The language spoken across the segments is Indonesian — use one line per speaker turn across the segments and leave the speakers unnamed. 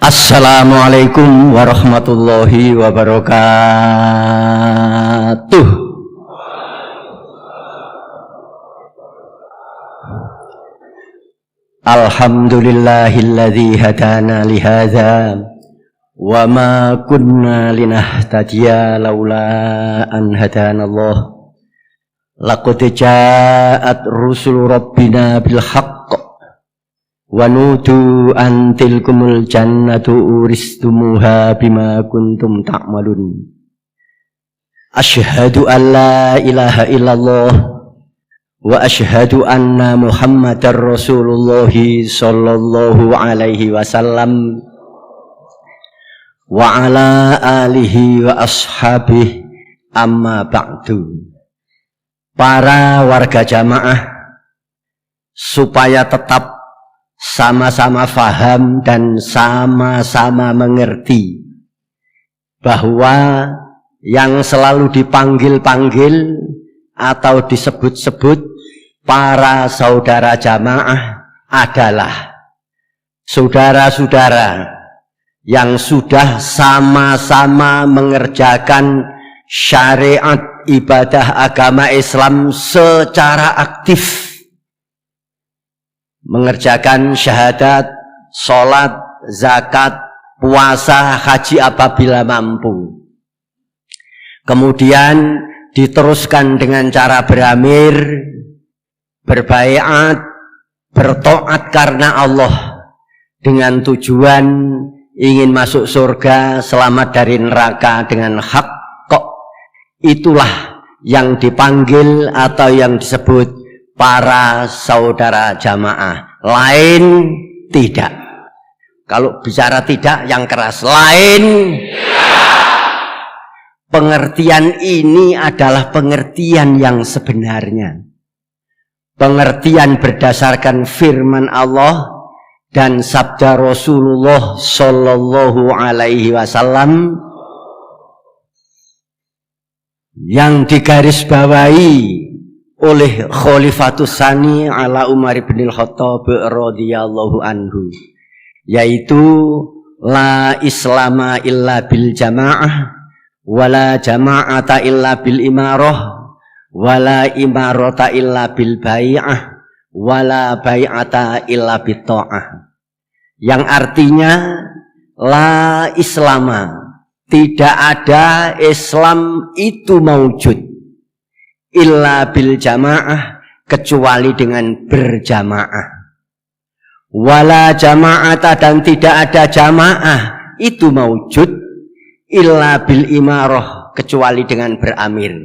Assalamualaikum warahmatullahi wabarakatuh. Alhamdulillahilladzi hadana lihadza wa ma kunna linahtadiya laula an hadanallah. Laqad ja'at rusul rabbina bil haqq wa nudu an tilkumul jannatu uristumuha bima kuntum ta'malun. Asyhadu an la ilaha illallah wa asyhadu anna Muhammadar Rasulullah sallallahu alaihi wasallam wa ala alihi wa ashabihi, amma ba'du. Para warga jamaah, supaya tetap sama-sama faham dan sama-sama mengerti bahwa yang selalu dipanggil-panggil atau disebut-sebut para saudara jamaah adalah saudara-saudara yang sudah sama-sama mengerjakan syariat ibadah agama Islam secara aktif, mengerjakan syahadat, sholat, zakat, puasa, haji apabila mampu. Kemudian diteruskan dengan cara beramir, berbaiat, bertaat karena Allah dengan tujuan ingin masuk surga, selamat dari neraka dengan hak. Itulah yang dipanggil atau yang disebut para saudara jamaah. Lain tidak. Kalau bicara tidak yang keras, lain tidak. Pengertian ini adalah pengertian yang sebenarnya, pengertian berdasarkan firman Allah dan sabda Rasulullah sallallahu alaihi wasallam yang digarisbawahi oleh Khalifatus Tsani ala Umar bin Khattab radhiyallahu anhu, yaitu la islama illa bil jamaah wala jama'ata illa bil imarah wala imarata illa bil bai'ah wala bai'ata illa bit ta'ah, yang artinya la islama, tidak ada Islam itu mawujud illa bil jamaah, kecuali dengan berjamaah, wala jama'ata, dan tidak ada jamaah itu mawujud illa bil imarah, kecuali dengan beramir,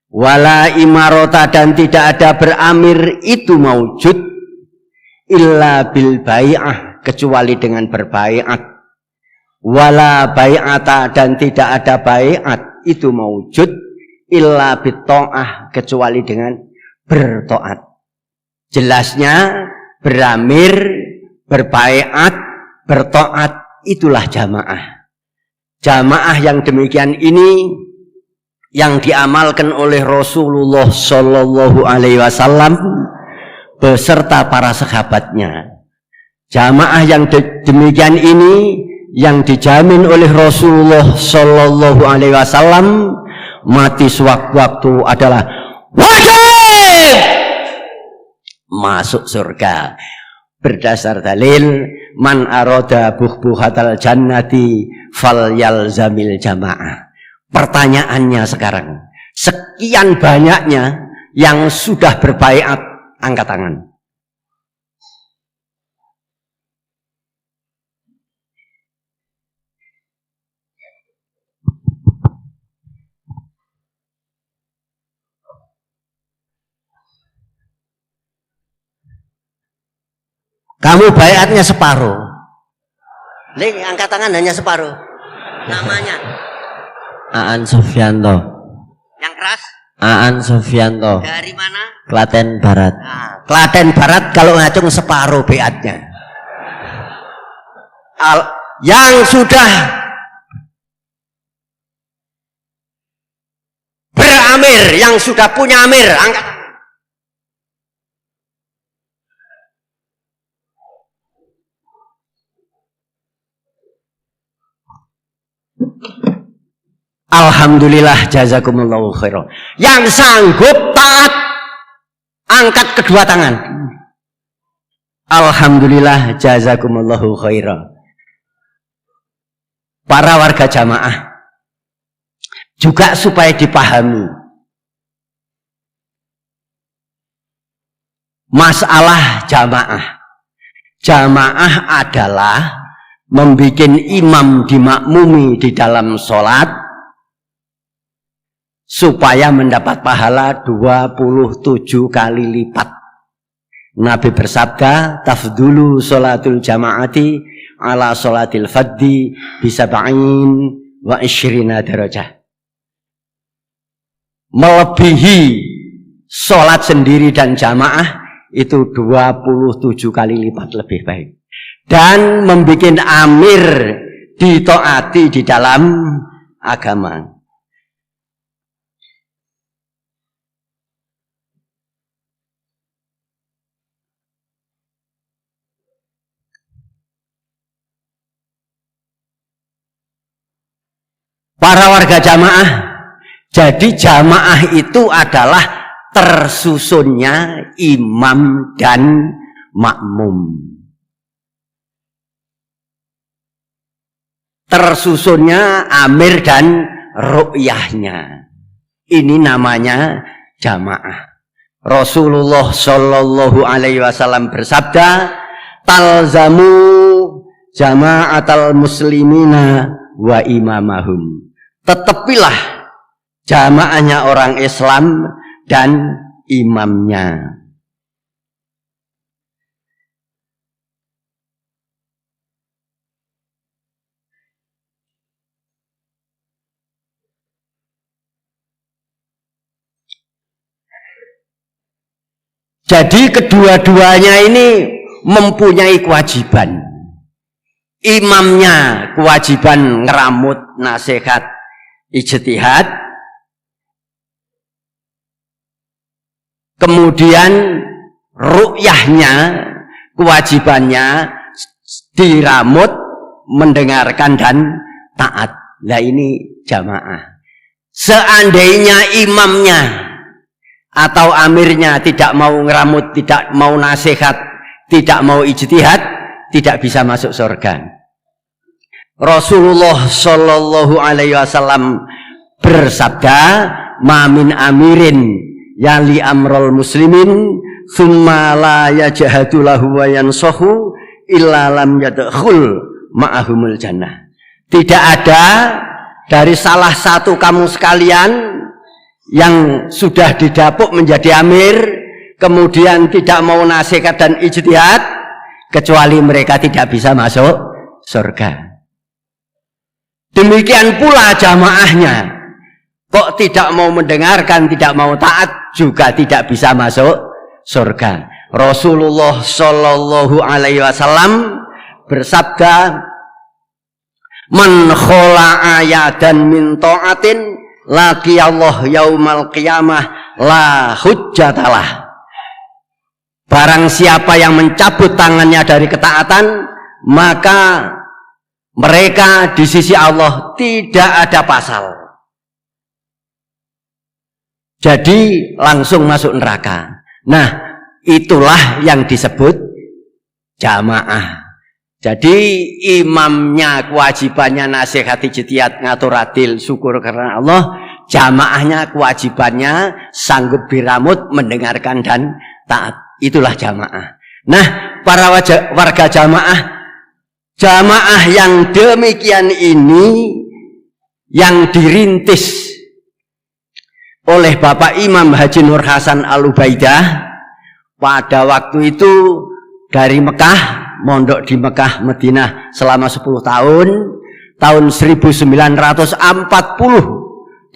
wala imarata, dan tidak ada beramir itu mawujud illa bil bai'ah, kecuali dengan berbaiat, wala bai'ata, dan tidak ada bai'at itu mawujud illa bitta'ah, kecuali dengan bertaat. Jelasnya beramir, berbai'at, bertaat, itulah jamaah. Jamaah yang demikian ini yang diamalkan oleh Rasulullah sallallahu alaihi wasallam beserta para sahabatnya. Jamaah yang demikian ini yang dijamin oleh Rasulullah sallallahu alaihi wasallam mati sewaktu-waktu adalah wajib masuk surga berdasar dalil man arada buhbuhatal jannati falyalzamil jamaah. Pertanyaannya sekarang, sekian banyaknya yang sudah berbaiat, angkat tangan. Kamu baiatnya separuh. Ling, angkat tangan hanya separuh. Namanya Aan Sofyanto. Yang keras? Aan Sofyanto. Dari mana? Klaten Barat. Nah, Klaten Barat kalau ngacung separuh baiatnya. Yang sudah beramir, yang sudah punya amir, angkat. Alhamdulillah jazakumullahu khairan. Yang sanggup taat angkat kedua tangan. Alhamdulillah jazakumullahu khairan. Para warga jamaah juga supaya dipahami masalah jamaah. Jamaah adalah membuat imam dimakmumi di dalam sholat supaya mendapat pahala 27 kali lipat. Nabi bersabda, tafdulu sholatul jamaati ala sholatil faddi bisab'in wa isyrina darajah. Melebihi sholat sendiri dan jamaah itu 27 kali lipat lebih baik. Dan membuat amir ditaati di dalam agama. Para warga jamaah, jadi jamaah itu adalah tersusunnya imam dan makmum. Tersusunnya amir dan ru'yahnya. Ini namanya jamaah. Rasulullah Shallallahu Alaihi Wasallam bersabda, talzamu jama'atal muslimina wa imamahum. Tetapilah jamaahnya orang Islam dan imamnya. Jadi kedua-duanya ini mempunyai kewajiban. Imamnya kewajiban ngeramut, nasihat, ijtihad. Kemudian ru'yahnya, kewajibannya diramut, mendengarkan dan taat. Nah ini jamaah. Seandainya imamnya atau amirnya tidak mau ngeramut, tidak mau nasihat, tidak mau ijtihad, tidak bisa masuk surga. Rasulullah Shallallahu Alaihi Wasallam bersabda, ma min amirin yali amrul muslimin summa la yajhadu lahu wa yansahu illa lam yadkhul ma'ahumul jannah. Tidak ada dari salah satu kamu sekalian yang sudah didapuk menjadi amir kemudian tidak mau nasihat dan ijtihad kecuali mereka tidak bisa masuk surga. Demikian pula jamaahnya, kok tidak mau mendengarkan, tidak mau taat, juga tidak bisa masuk surga. Rasulullah Shallallahu Alaihi Wasallam bersabda, man khola ayadan min ta'atin laki Allah yaumal qiyamah la hujjatalah. Barang siapa yang mencabut tangannya dari ketaatan, maka mereka di sisi Allah tidak ada pasal. Jadi langsung masuk neraka. Nah, itulah yang disebut jamaah. Jadi imamnya kewajibannya nasihat ijtihad ngatur adil syukur karena Allah, jamaahnya kewajibannya sanggup diramut mendengarkan dan taat. Itulah jamaah. Nah, para warga jamaah, jamaah yang demikian ini yang dirintis oleh Bapak Imam Haji Nur Hasan Al-Ubaidah pada waktu itu dari Mekah, mondok di Mekah Madinah selama 10 tahun, tahun 1940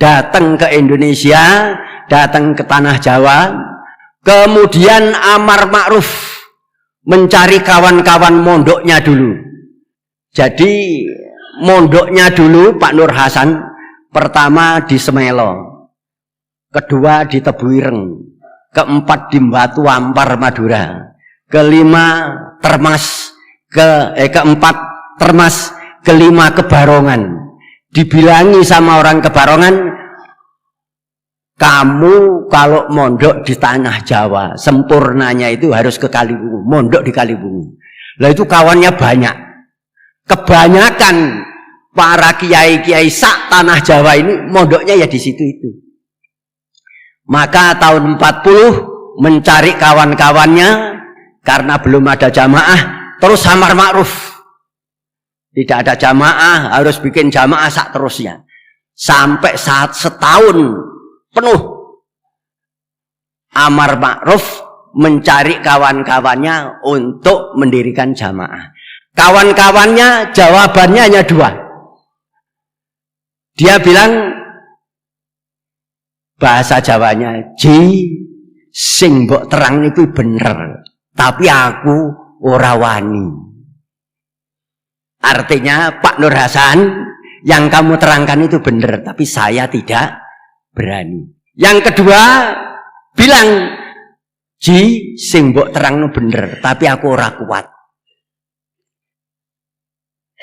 datang ke Indonesia, datang ke tanah Jawa, kemudian amar ma'ruf mencari kawan-kawan mondoknya dulu. Jadi mondoknya dulu Pak Nur Hasan pertama di Semelo, kedua di Tebuireng, keempat di Batu Ampar Madura, kelima Termas, keempat Termas, kelima ke Barongan.
dibilangi sama orang Kebarongan, kamu kalau mondok di tanah Jawa, sempurnanya itu harus ke Kalibungu, mondok di Kalibungu. Lah itu kawannya banyak. Kebanyakan para kiai-kiai sak tanah Jawa ini mondoknya ya di situ itu. Maka tahun 40 mencari kawan-kawannya karena belum ada jamaah, terus amar ma'ruf. Tidak ada jamaah, harus bikin jamaah sak terusnya. Sampai saat setahun penuh amar ma'ruf mencari kawan-kawannya untuk mendirikan jamaah. Kawan-kawannya jawabannya hanya dua. Dia bilang bahasa Jawanya, "Ji, sing mbok terang itu bener, tapi aku ora wani." Artinya Pak Nur Hasan, yang kamu terangkan itu bener, tapi saya tidak berani. Yang kedua bilang, "Ji, sing mbok terang itu bener, tapi aku ora kuat."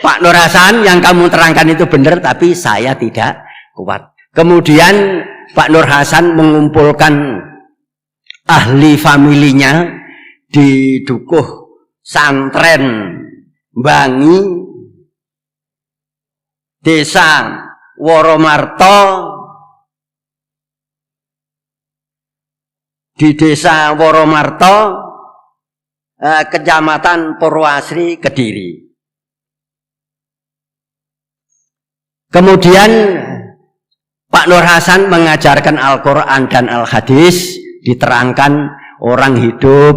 Pak Nur Hasan, yang kamu terangkan itu benar, tapi saya tidak kuat. Kemudian Pak Nur Hasan mengumpulkan ahli familinya di Dukuh Santren Bangi, Desa Woromarto. Di Desa Woromarto, Kecamatan Purwasri, Kediri. Kemudian Pak Nur Hasan mengajarkan Al-Quran dan Al-Hadis, diterangkan orang hidup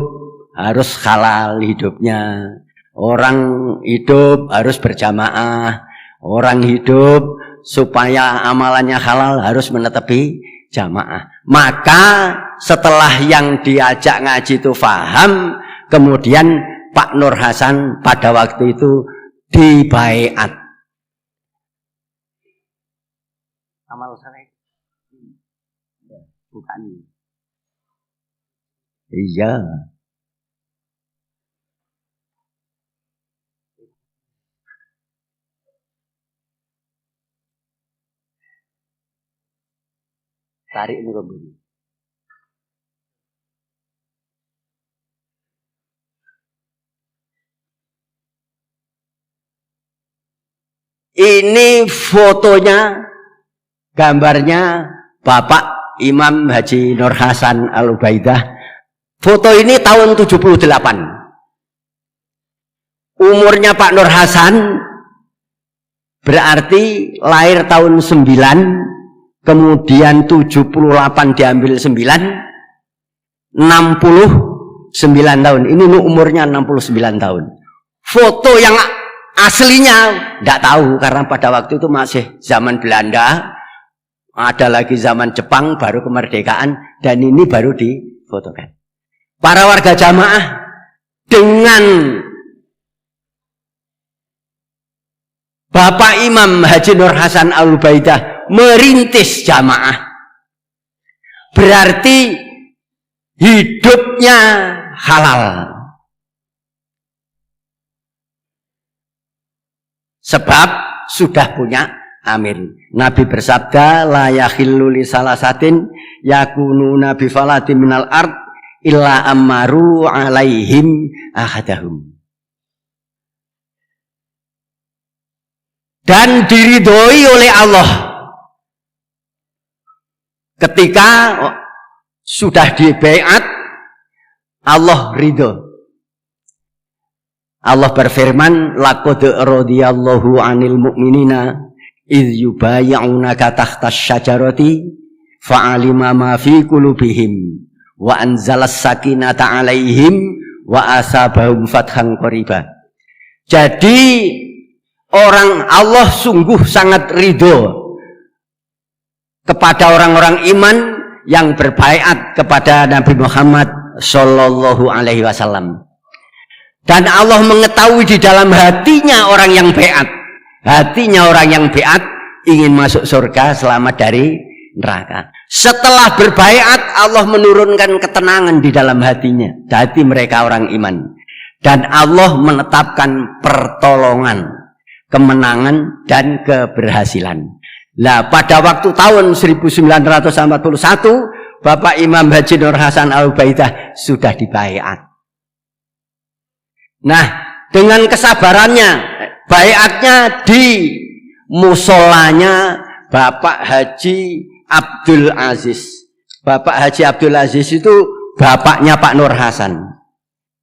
harus halal hidupnya, orang hidup harus berjamaah, orang hidup supaya amalannya halal harus menetepi jamaah. Maka setelah yang diajak ngaji itu faham, kemudian Pak Nur Hasan pada waktu itu dibaiat. Amal saleh. Ya, bukan. Iya. Tarik ini kembali. Ini fotonya, gambarnya Bapak Imam Haji Nur Hasan Al-Ubaidah. Foto ini tahun 78. Umurnya Pak Nur Hasan berarti lahir tahun 9, kemudian 78 diambil 9, 69 tahun. Ini umurnya 69 tahun. Foto yang aslinya tidak tahu, karena pada waktu itu masih zaman Belanda, ada lagi zaman Jepang, baru kemerdekaan, dan ini baru difotokan. Para warga jamaah dengan Bapak Imam Haji Nur Hasan Al-Ubaidah merintis jamaah, berarti hidupnya halal. Sebab sudah punya amir. Nabi bersabda, "La yakhillu li salasatin yakununa bi falatin minal ard illa ammaru alaihim ahadahum." Dan diridhoi oleh Allah ketika sudah dibaiat, Allah ridho. Allah berfirman, "Laqad radhiyallahu 'anil mu'minina idz yubayyi'unaka tahtas syajarati fa'alima ma fi qulubihim wa anzalas sakinata 'alaihim wa asabahum fathan qariba." Jadi orang Allah sungguh sangat ridho kepada orang-orang iman yang berbaiat kepada Nabi Muhammad sallallahu alaihi wasallam. Dan Allah mengetahui di dalam hatinya orang yang baiat. Hatinya orang yang baiat ingin masuk surga, selamat dari neraka. Setelah berbaiat, Allah menurunkan ketenangan di dalam hatinya, hati mereka orang iman. Dan Allah menetapkan pertolongan. kemenangan dan keberhasilan. Nah, pada waktu tahun 1941 Bapak Imam Haji Nur Hasan Al-Ubaidah sudah dibaiat. Nah, dengan kesabarannya, baiatnya di musolanya Bapak Haji Abdul Aziz. Bapak Haji Abdul Aziz itu bapaknya Pak Nur Hasan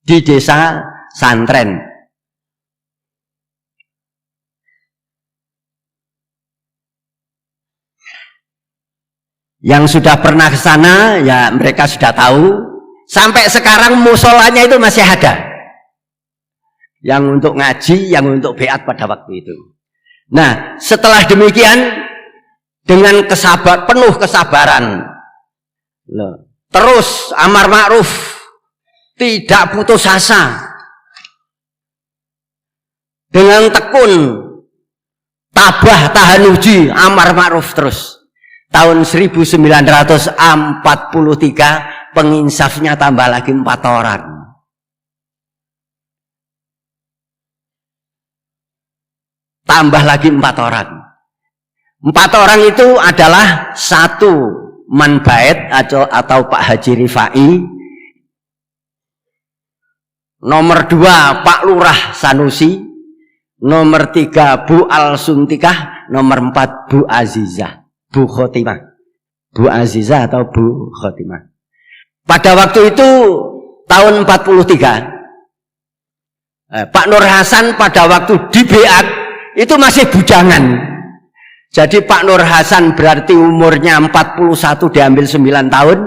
di desa Santren. Yang sudah pernah ke sana, ya mereka sudah tahu. Sampai sekarang musolanya itu masih ada. Yang untuk ngaji, yang untuk beat pada waktu itu. Nah, setelah demikian, dengan penuh kesabaran, terus amar ma'ruf, tidak putus asa, dengan tekun, tabah tahan uji, amar ma'ruf terus. Tahun 1943 penginsafnya tambah lagi 4 orang. Tambah lagi 4 orang. 4 orang itu adalah 1 Manbait atau Pak Haji Rifai. Nomor 2 Pak Lurah Sanusi. Nomor 3 Bu Al Suntikah. Nomor 4 Bu Azizah. Bu Khotimah. Bu Azizah atau Bu Khotimah. Pada waktu itu tahun 43 Pak Nur Hasan pada waktu di Beat itu masih bujangan. Jadi Pak Nur Hasan berarti umurnya 41 diambil 9 tahun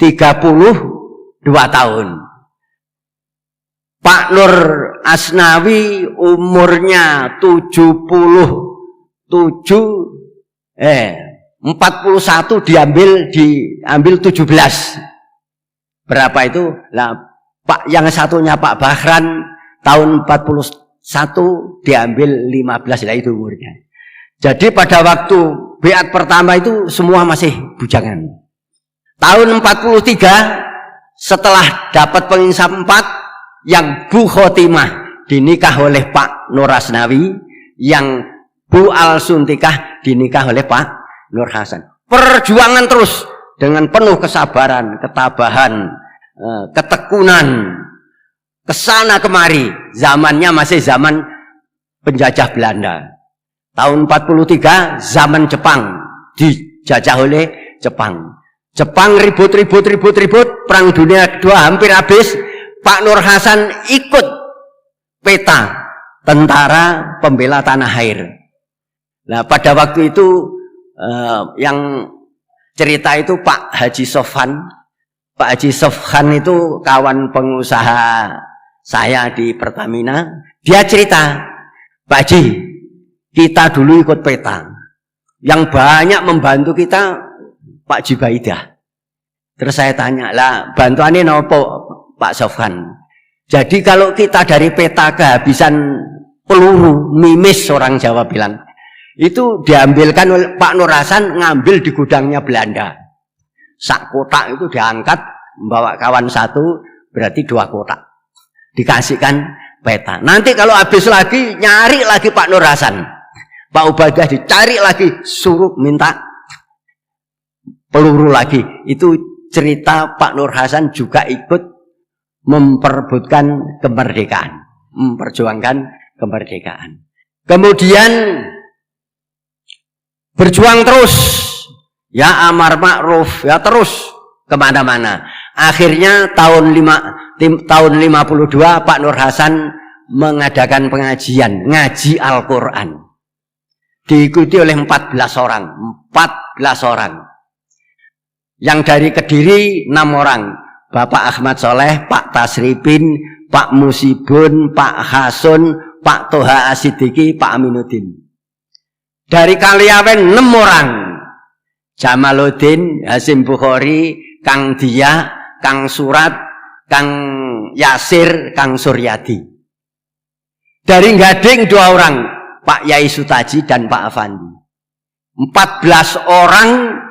32 tahun. Pak Nur Asnawi umurnya 41 diambil 17. Berapa itu? Lah, Pak yang satunya Pak Bahran tahun 41 diambil 15, lah itu umurnya. Jadi pada waktu beat pertama itu semua masih bujangan. Tahun 43 setelah dapat penginsaf 4, yang Bu Khotimah dinikah oleh Pak Nur Asnawi, yang Bu Al Suntikah dinikah oleh Pak Nur Hasan. Perjuangan terus dengan penuh kesabaran, ketabahan, ketekunan, kesana kemari. Zamannya masih zaman penjajah Belanda. Tahun 43 zaman Jepang, dijajah oleh Jepang. Jepang ribut, Perang Dunia Kedua hampir habis. Pak Nur Hasan ikut peta Tentara Pembela Tanah Air. Nah, pada waktu itu yang cerita itu Pak Haji Sofhan. Pak Haji Sofhan itu kawan pengusaha saya di Pertamina. Dia cerita, Pak Haji, kita dulu ikut peta. Yang banyak membantu kita Pak Jibaidah. Terus saya tanya, lah bantuannya nopo Pak Sofhan? Jadi kalau kita dari peta kehabisan peluru, mimis orang Jawa bilang, itu diambilkan oleh Pak Nur Hasan, ngambil di gudangnya Belanda. Sak kotak itu diangkat, membawa kawan 1, berarti 2 kotak. Dikasihkan peta. Nanti kalau habis lagi, nyari lagi Pak Nur Hasan. Pak Ubaidah dicari lagi, suruh minta peluru lagi. Itu cerita Pak Nur Hasan juga ikut memperebutkan kemerdekaan. Memperjuangkan kemerdekaan. Kemudian berjuang terus, ya amar ma'ruf, ya terus kemana-mana. Akhirnya tahun 52 Pak Nur Hasan mengadakan pengajian, ngaji Al-Quran. Diikuti oleh 14 orang. Yang dari Kediri 6 orang. Bapak Ahmad Soleh, Pak Tasripin, Pak Musibun, Pak Hasun, Pak Toha Asidiki, Pak Aminuddin. Dari Kaliawen 6 orang. Jamaluddin, Hasim Bukhari, Kang Dia, Kang Surat, Kang Yasir, Kang Suryadi. Dari Gading 2 orang, Pak Yai Sutaji dan Pak Afandi. 14 orang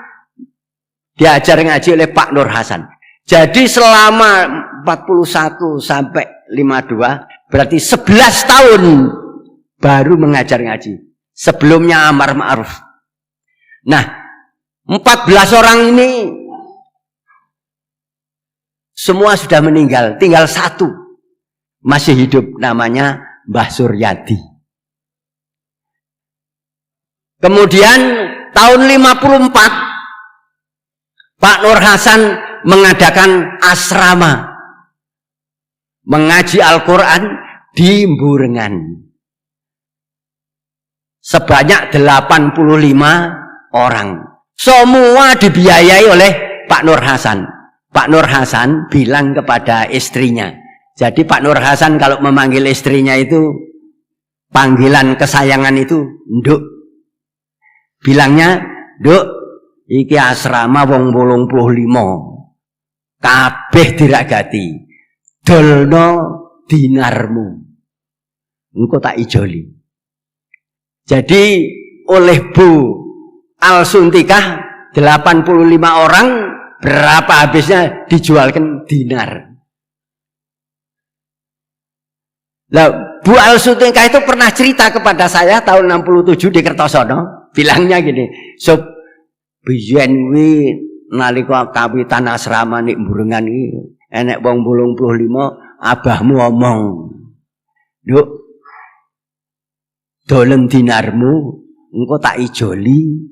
diajar ngaji oleh Pak Nur Hasan. Jadi selama 41 sampai 52 berarti 11 tahun baru mengajar ngaji. Sebelumnya amar ma'ruf. Nah, 14 orang ini semua sudah meninggal, tinggal satu masih hidup, namanya Mbah Suryadi. Kemudian tahun 54 Pak Nur Hasan mengadakan asrama mengaji Al-Quran di Mburengan sebanyak 85 orang. Semua dibiayai oleh Pak Nur Hasan. Pak Nur Hasan bilang kepada istrinya, jadi Pak Nur Hasan kalau memanggil istrinya itu panggilan kesayangan itu nduk. Bilangnya, nduk, iki asrama wong 85. Kabeh diragati. Dolno dinarmu. Engko tak ijoli. Jadi oleh Bu Al-Suntikah 85 orang, berapa habisnya dijualkan dinar. Lah, Bu Al-Suntikah itu pernah cerita kepada saya tahun 67 di Kertosono, bilangnya gini, sob biyen kuwi nalika kawitan asrama nek Mburengan iki enek wong 85, abahmu omong, "Nduk, dolen dinarmu engko tak ijoli."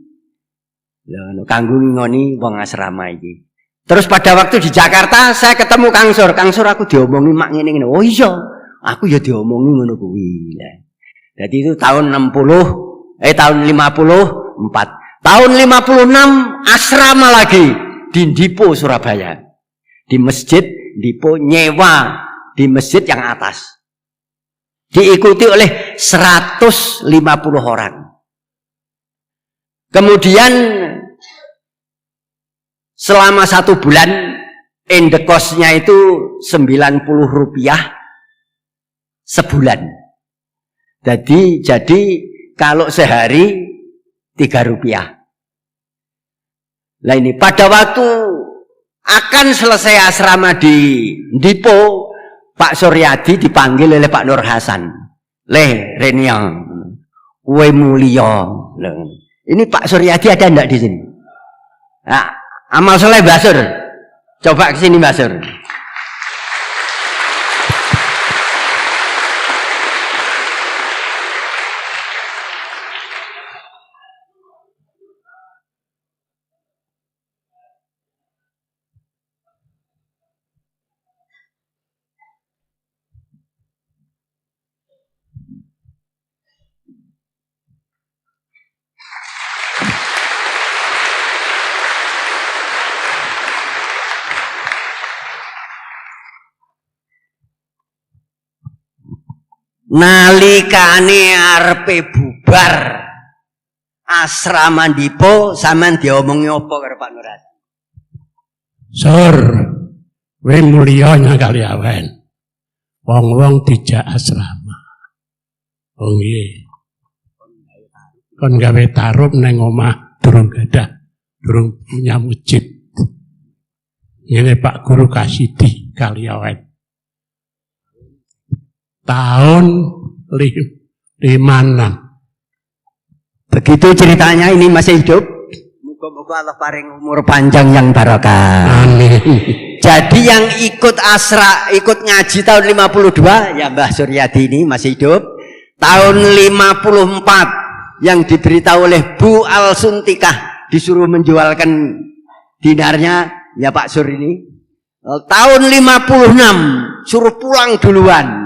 Lah kanggo ngoni wong asrama iki. Terus pada waktu di Jakarta saya ketemu Kang Sur. Kang Sur, aku diomongi mak ngene-ngene. Oh iya, aku ya diomongi ngono kuwi. Jadi itu tahun 54. Tahun 56 asrama lagi di Dipo Surabaya. Di masjid Dipo, nyewa di masjid yang atas. Diikuti oleh 150 orang. Kemudian selama 1 bulan indekosnya itu 90 rupiah sebulan. Jadi kalau sehari 3 rupiah. Nah ini pada waktu akan selesai asrama di Dipo, Pak Suryadi dipanggil oleh Pak Nur Hasan. Leh Reniang, we mulia. Ini Pak Suryadi ada enggak di sini? Nah, amal soleh Mbah Sur. Coba ke sini Mbah Sur. Nalikane arepe bubar asrama Dipo, sampean diomongi apa karo Pak Nur Hasan?
Sur, we mulya kali awen. Wong-wong dijak asrama. Oh nggih. Kon gawe tarup neng omah durung gadah, durung punya masjid. Ngene Pak Guru Kasidi kali awen. Tahun 56.
Begitu ceritanya, ini masih hidup. Moga-moga Allah paring umur panjang yang barokah.
Amin.
Jadi yang ikut ngaji tahun 52 ya Mbah Suryadi ini masih hidup. Tahun 54 yang diberitahu oleh Bu Al-Suntikah disuruh menjualkan dinarnya ya Pak Sur ini. Tahun 56 suruh pulang duluan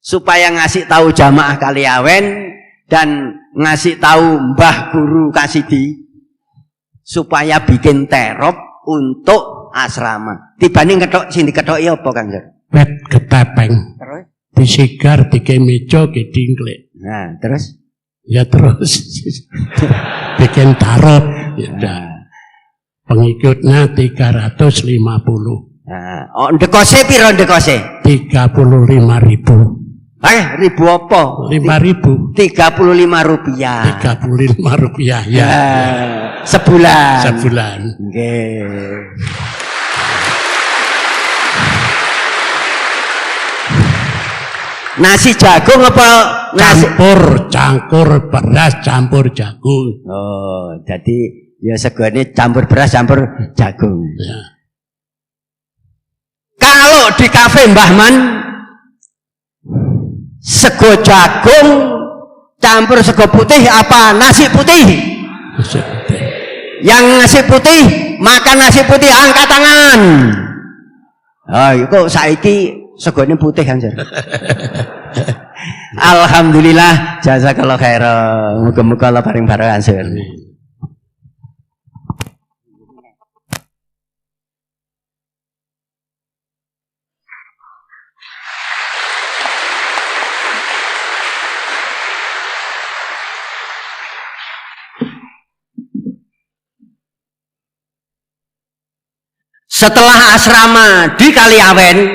supaya ngasih tahu jamaah Kaliawen dan ngasih tahu Mbah Guru Kasidi supaya bikin terop untuk asrama. Tibane ketok sing diketoki apa Kang Sur?
Wet ketepeng.
Terus
Disigar bikin meja gedingklek.
nah, terus
Ya terus bikin tarot. Ya. Pengikutnya 350.
nah, oh ndekose piro ndekose?
35.000.
Ribu apa?
5.000.
35 rupiah.
35 rupiah ya.
Sebulan.
Sebulan.
Nggih. Nasi jagung apa nasi?
Campur beras, campur jagung.
Oh, jadi ya segone campur beras, campur jagung.
Ya.
Kalau di kafe Mbah Man, sego jagung campur sego putih apa nasi putih?
Nasi putih.
Yang nasi putih, makan nasi putih angkat tangan. Oh, kok saiki segone putih kan, Jar? Alhamdulillah, jazakallahu khairan. Muga-muga Allah paring barokah, Jar. Setelah asrama di Kaliawen,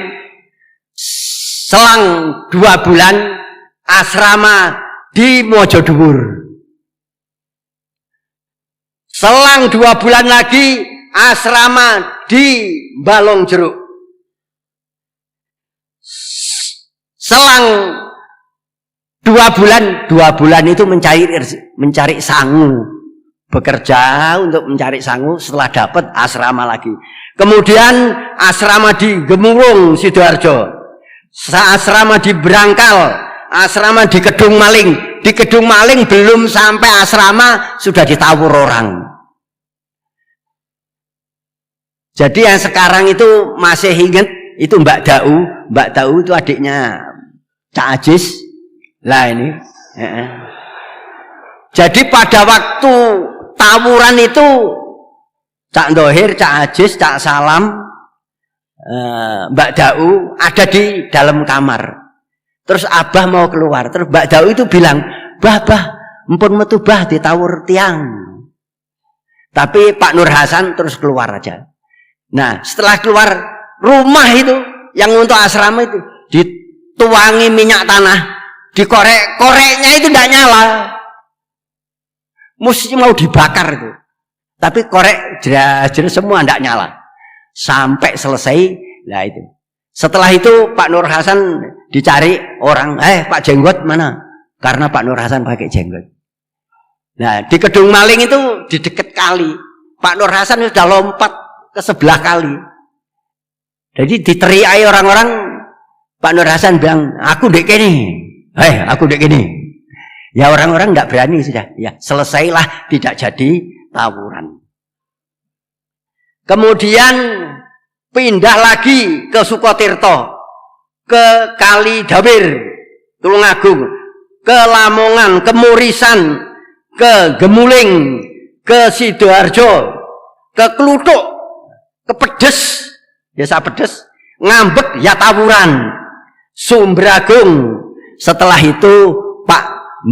selang 2 bulan asrama di Mojodhuwur. Selang 2 bulan lagi asrama di Balong Jeruk. Selang 2 bulan itu mencari sangu, bekerja untuk mencari sangu. Setelah dapat asrama lagi. Kemudian asrama di Gemulung Sidoarjo, asrama di Brangkal, asrama di Kedung Maling. Di Kedung Maling belum sampai asrama sudah ditawur orang. Jadi yang sekarang itu masih ingat itu Mbak Dau. Mbak Dau itu adiknya Cak Ajis. Lah ini. Jadi pada waktu tawuran itu Cak Ndohir, Cak Ajis, Cak Salam, Mbak Dau ada di dalam kamar. Terus Abah mau keluar. Terus Mbak Dau itu bilang, bah, empun metu bah ditawur tiang. Tapi Pak Nur Hasan terus keluar aja. Nah, setelah keluar rumah itu yang untuk asrama itu dituangi minyak tanah, dikorek-koreknya itu tidak nyala. Mesti mau dibakar itu. Tapi korek jelas semua tidak nyala. Sampai selesai, nah itu. Setelah itu Pak Nur Hasan dicari orang, Pak Jenggot mana? Karena Pak Nur Hasan pakai jenggot. Nah, di Kedung Maling itu di dekat kali. Pak Nur Hasan sudah lompat ke sebelah kali. Jadi diteriaki orang-orang, Pak Nur Hasan bilang, aku dek kene. Aku dek kene. Ya orang-orang nggak berani sudah. Ya, selesailah, tidak jadi tawuran. Kemudian pindah lagi ke Sukotirto, ke Kali Dawir, Tulungagung, ke Lamongan, ke Murisan, ke Gemuling, ke Sidoarjo, ke Kluthuk, ke Pedes, Desa Pedes, Ngambek ya tawuran, Sumbragung. Setelah itu Pak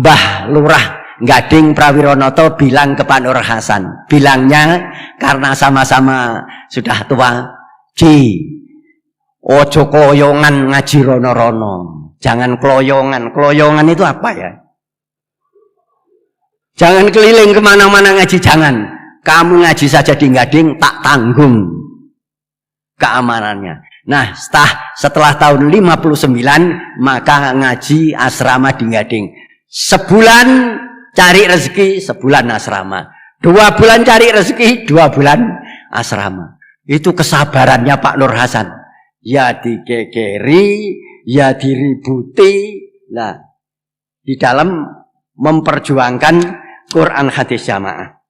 Mbah Lurah Gading Prawironoto bilang ke Pak Nur Hasan, bilangnya karena sama-sama sudah tua, ojo kloyongan ngaji rono-rono, jangan kloyongan. Kloyongan itu apa ya? Jangan keliling kemana-mana ngaji, jangan. Kamu ngaji saja di Gading, tak tanggung keamanannya. Nah, setelah tahun 59 maka ngaji asrama di Gading. Sebulan cari rezeki, sebulan asrama. 2 bulan cari rezeki, 2 bulan asrama. Itu kesabarannya Pak Nur Hasan. Ya dikekeri, ya diributi. Nah, di dalam memperjuangkan Quran hadis jamaah.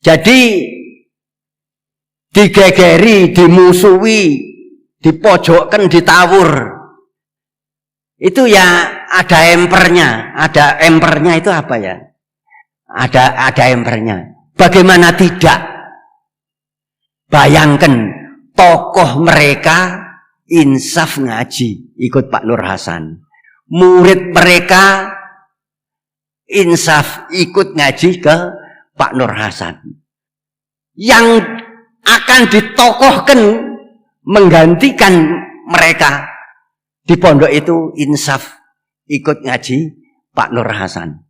Jadi digegeri, dimusuhi, dipojokkan, ditawur. Itu ya ada empernya. Ada empernya itu apa ya? Ada empernya. Bagaimana tidak? Bayangkan tokoh mereka insaf ngaji ikut Pak Nur Hasan. Murid mereka insaf ikut ngaji ke Pak Nur Hasan. Yang akan ditokohkan menggantikan mereka di pondok itu insaf ikut ngaji Pak Nur Hasan.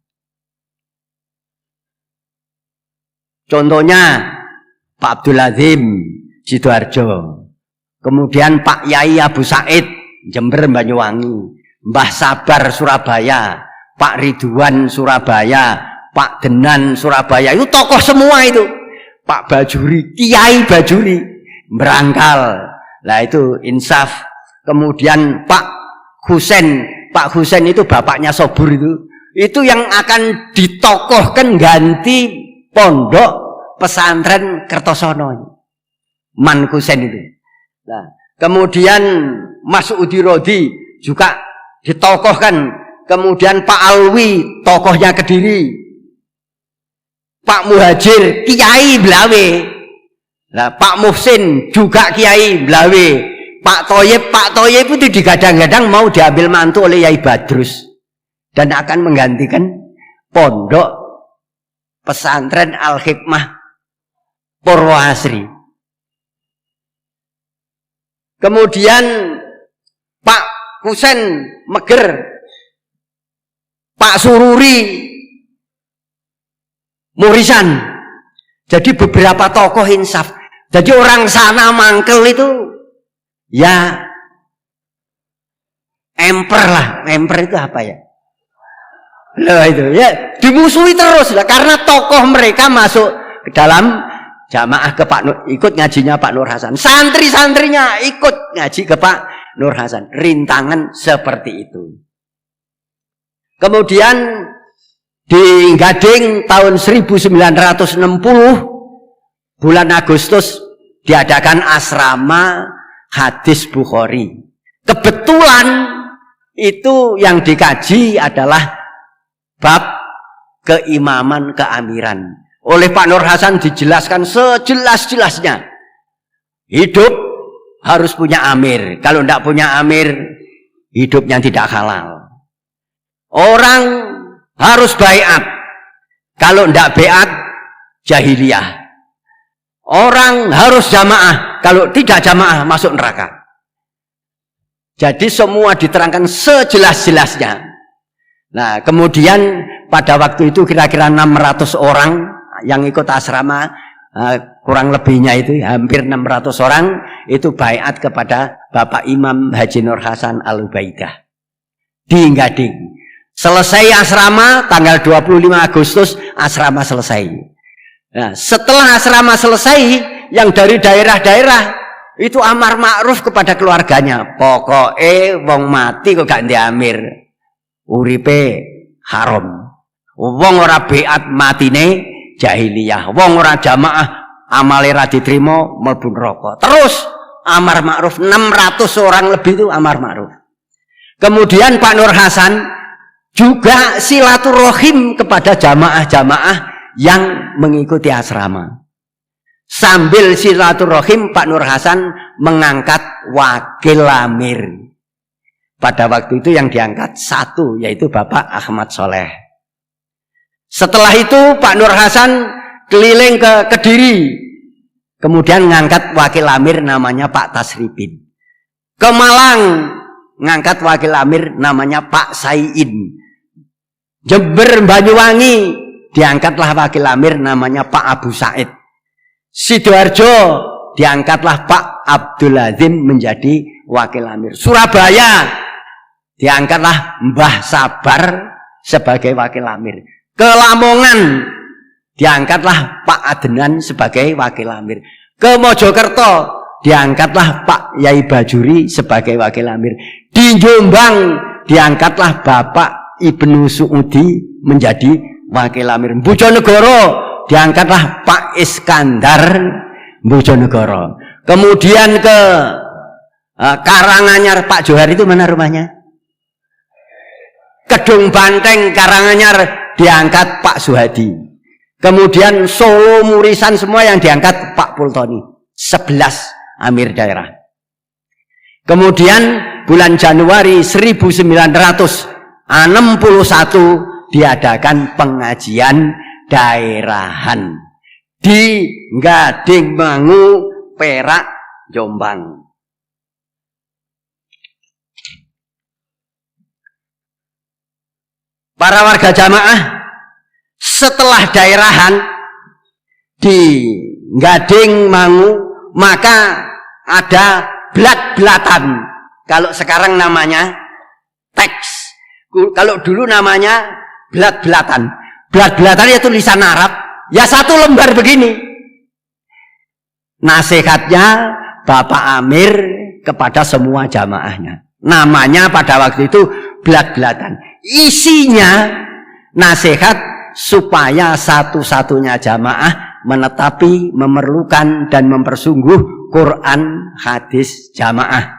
Contohnya Pak Abdul Azim Sidoarjo, kemudian Pak Yai Abu Said Jember Banyuwangi, Mbah Sabar Surabaya, Pak Ridwan Surabaya, Pak Denan Surabaya, itu tokoh semua itu. Pak Bajuri, Kiai Bajuri, Berangkal. Lah itu insaf. Kemudian Pak Husen itu bapaknya Sobur itu yang akan ditokohkan ganti pondok pesantren Kertosono. Man Husen itu. Nah, kemudian Mas Udi Rodi juga ditokohkan. Kemudian Pak Alwi tokohnya Kediri. Pak Muhajir Kiai Blawe. Nah, Pak Muhsin juga Kiai Blawe. Pak Toyib itu digadang-gadang mau diambil mantu oleh Yai Badrus dan akan menggantikan pondok pesantren Al-Hikmah Purwoasri. Kemudian Pak Husen Meger, Pak Sururi Murisan. Jadi beberapa tokoh insaf. Jadi orang sana mangkel itu ya emper lah. Emper itu apa ya? Loh itu ya dimusuhi terus lah karena tokoh mereka masuk ke dalam jamaah ke Pak Nur, ikut ngajinya Pak Nur Hasan. Santri-santrinya ikut ngaji ke Pak Nur Hasan. Rintangan seperti itu. Kemudian di Gading tahun 1960 bulan Agustus diadakan asrama hadis Bukhari. Kebetulan itu yang dikaji adalah bab keimaman keamiran. Oleh Pak Nur Hasan dijelaskan sejelas-jelasnya. Hidup harus punya amir. Kalau tidak punya amir, hidupnya tidak halal. Orang harus baiat. Kalau tidak baiat, jahiliyah. Orang harus jamaah. Kalau tidak jamaah, masuk neraka. Jadi semua diterangkan sejelas-jelasnya. Nah, kemudian pada waktu itu kira-kira 600 orang yang ikut asrama, kurang lebihnya itu hampir 600 orang itu baiat kepada Bapak Imam Haji Nur Hasan Al-Ubaidah di Gading. Selesai asrama tanggal 25 Agustus asrama selesai. Nah, setelah asrama selesai, yang dari daerah-daerah itu amar ma'ruf kepada keluarganya. Pokoknya wong mati kok gak diamir, uripe haram. Wong ora beat matine jahiliyah. Wong ora jamaah amale ra diterima mlebu neraka. Terus amar ma'ruf 600 orang lebih itu amar ma'ruf. Kemudian Pak Nur Hasan juga silaturahim kepada jamaah-jamaah yang mengikuti asrama. Sambil silaturahim, Pak Nur Hasan mengangkat wakil amir. Pada waktu itu yang diangkat satu, yaitu Bapak Ahmad Soleh. Setelah itu Pak Nur Hasan keliling ke Kediri. Kemudian mengangkat wakil amir namanya Pak Tasribin. Ke Malang ngangkat wakil amir namanya Pak Sayin. Jember Banyuwangi diangkatlah wakil amir namanya Pak Abu Said. Sidoarjo diangkatlah Pak Abdul Azim menjadi wakil amir. Surabaya diangkatlah Mbah Sabar sebagai wakil amir. Ke Lamongan diangkatlah Pak Adenan sebagai wakil amir. Ke Mojokerto diangkatlah Pak Yai Bajuri sebagai wakil amir. Di Jombang diangkatlah Bapak Ibnu Suudi menjadi wakil amir. Bojonegoro diangkatlah Pak Iskandar Bojonegoro. Kemudian ke Karanganyar, Pak Johar itu mana rumahnya? Kedung Banteng Karanganyar diangkat Pak Suhadi. Kemudian Solo Murisan semua yang diangkat Pak Pultoni. 11 amir daerah. Kemudian bulan Januari 1961 diadakan pengajian daerahan di Gading Mangu, Perak, Jombang. Para warga jamaah, setelah daerahan di Gading Mangu, maka ada blat-blatan. Kalau sekarang namanya teks. Kalau dulu namanya belat-belatan. Belat-belatan ya tulisan Arab. Ya satu lembar begini. Nasihatnya Bapak Amir kepada semua jamaahnya. Namanya pada waktu itu belat-belatan. Isinya nasihat supaya satu-satunya jamaah menetapi, memerlukan dan mempersungguh Quran hadis jamaah.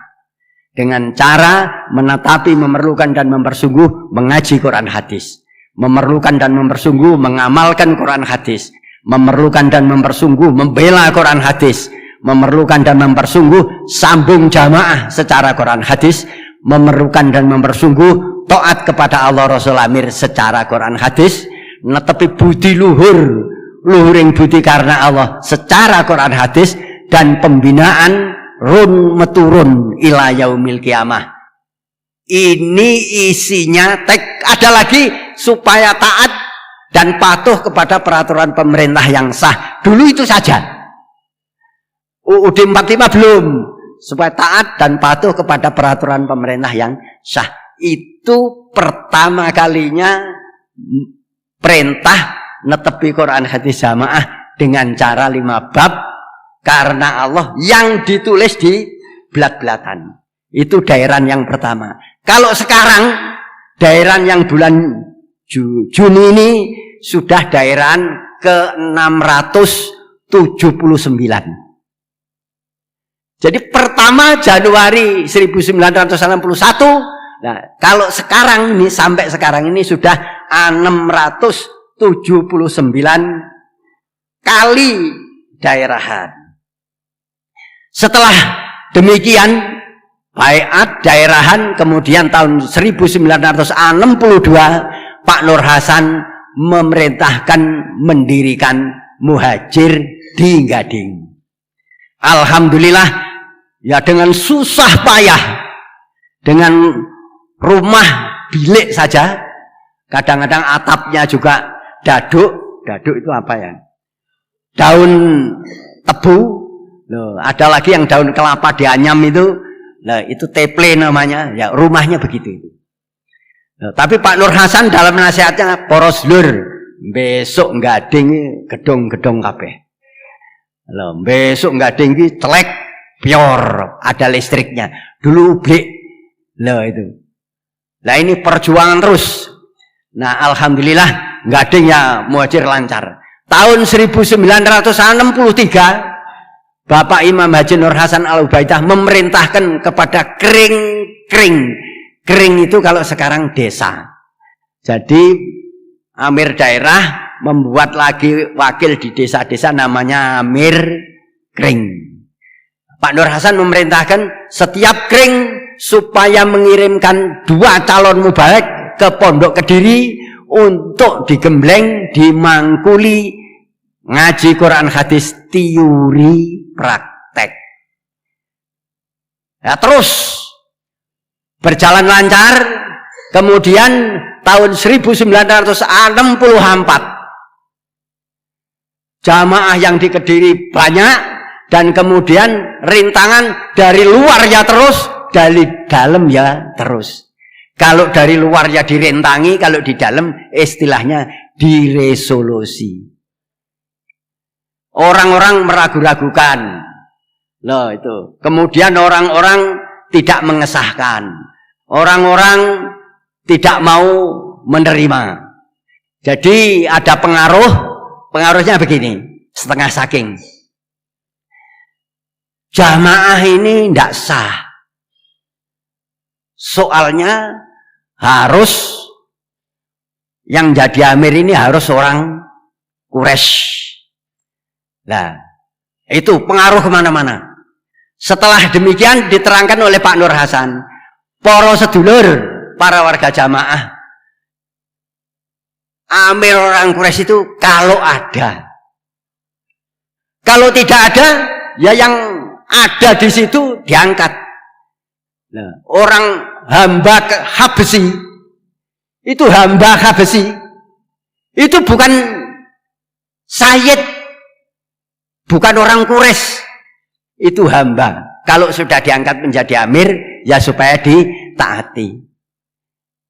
Dengan cara menetapi, memerlukan dan mempersungguh mengaji Quran hadis. Memerlukan dan mempersungguh mengamalkan Quran hadis, memerlukan dan mempersungguh membela Quran hadis, memerlukan dan mempersungguh sambung jamaah secara Quran hadis, memerlukan dan mempersungguh taat kepada Allah Rasul Amir secara Quran hadis, netepi budi luhuring budi karena Allah secara Quran hadis, dan pembinaan run meturun ila yaumil kiamah. Ini isinya ada lagi supaya taat dan patuh kepada peraturan pemerintah yang sah. Dulu itu saja. UUD 45 belum. Supaya taat dan patuh kepada peraturan pemerintah yang sah. Itu pertama kalinya perintah netepi Quran hadis jamaah dengan cara 5 bab karena Allah yang ditulis di belat-belatan. Itu daerah yang pertama. Kalau sekarang daerah yang bulan Juni ini sudah daerah ke 679. Jadi pertama Januari 1961. Nah, kalau sekarang ini sampai sekarang ini sudah 679 kali daerahan. Setelah demikian baiat daerahan, kemudian tahun 1962 Pak Nur Hasan memerintahkan mendirikan Muhajir di Gading. Alhamdulillah ya, dengan susah payah, dengan rumah bilik saja, kadang-kadang atapnya juga daduk itu apa ya, daun tebu. Loh, ada lagi yang daun kelapa dianyam itu. Nah, itu teple namanya, ya rumahnya begitu itu. Nah, tapi Pak Nur Hasan dalam nasihatnya, poros lur, besok Gading gedung-gedung kabeh. Loh, besok Gading telek pior, ada listriknya. Dulu ublik. Loh itu. Nah, ini perjuangan terus. Nah, alhamdulillah Gading ya Muhajir lancar. Tahun 1963 Bapak Imam Haji Nur Hasan Al-Ubaidah memerintahkan kepada kering. Kering itu kalau sekarang desa. Jadi Amir daerah membuat lagi wakil di desa-desa namanya Amir Kering. Pak Nur Hasan memerintahkan setiap kering supaya mengirimkan 2 calon mubalek ke Pondok Kediri untuk digembleng, dimangkuli, ngaji Quran hadis teori praktek. Ya, terus berjalan lancar. Kemudian tahun 1964 jamaah yang di Kediri banyak, dan kemudian rintangan dari luar ya terus, dari dalam ya terus. Kalau dari luar ya dirintangi, kalau di dalam istilahnya diresolusi. Orang-orang meragu-ragukan. Loh itu. Kemudian orang-orang tidak mengesahkan. Orang-orang tidak mau menerima. Jadi ada pengaruhnya begini, setengah saking. Jamaah ini tidak sah. Soalnya harus yang jadi amir ini harus orang Quraisy. Nah, itu pengaruh kemana-mana. Setelah demikian diterangkan oleh Pak Nur Hasan, para sedulur, para warga jamaah, amir orang Quraisy itu kalau ada, kalau tidak ada, ya yang ada di situ diangkat. Nah, orang hamba Habsyi itu hamba Habsyi itu bukan sayyid, bukan orang Quraisy, itu hamba. Kalau sudah diangkat menjadi amir, ya supaya ditaati.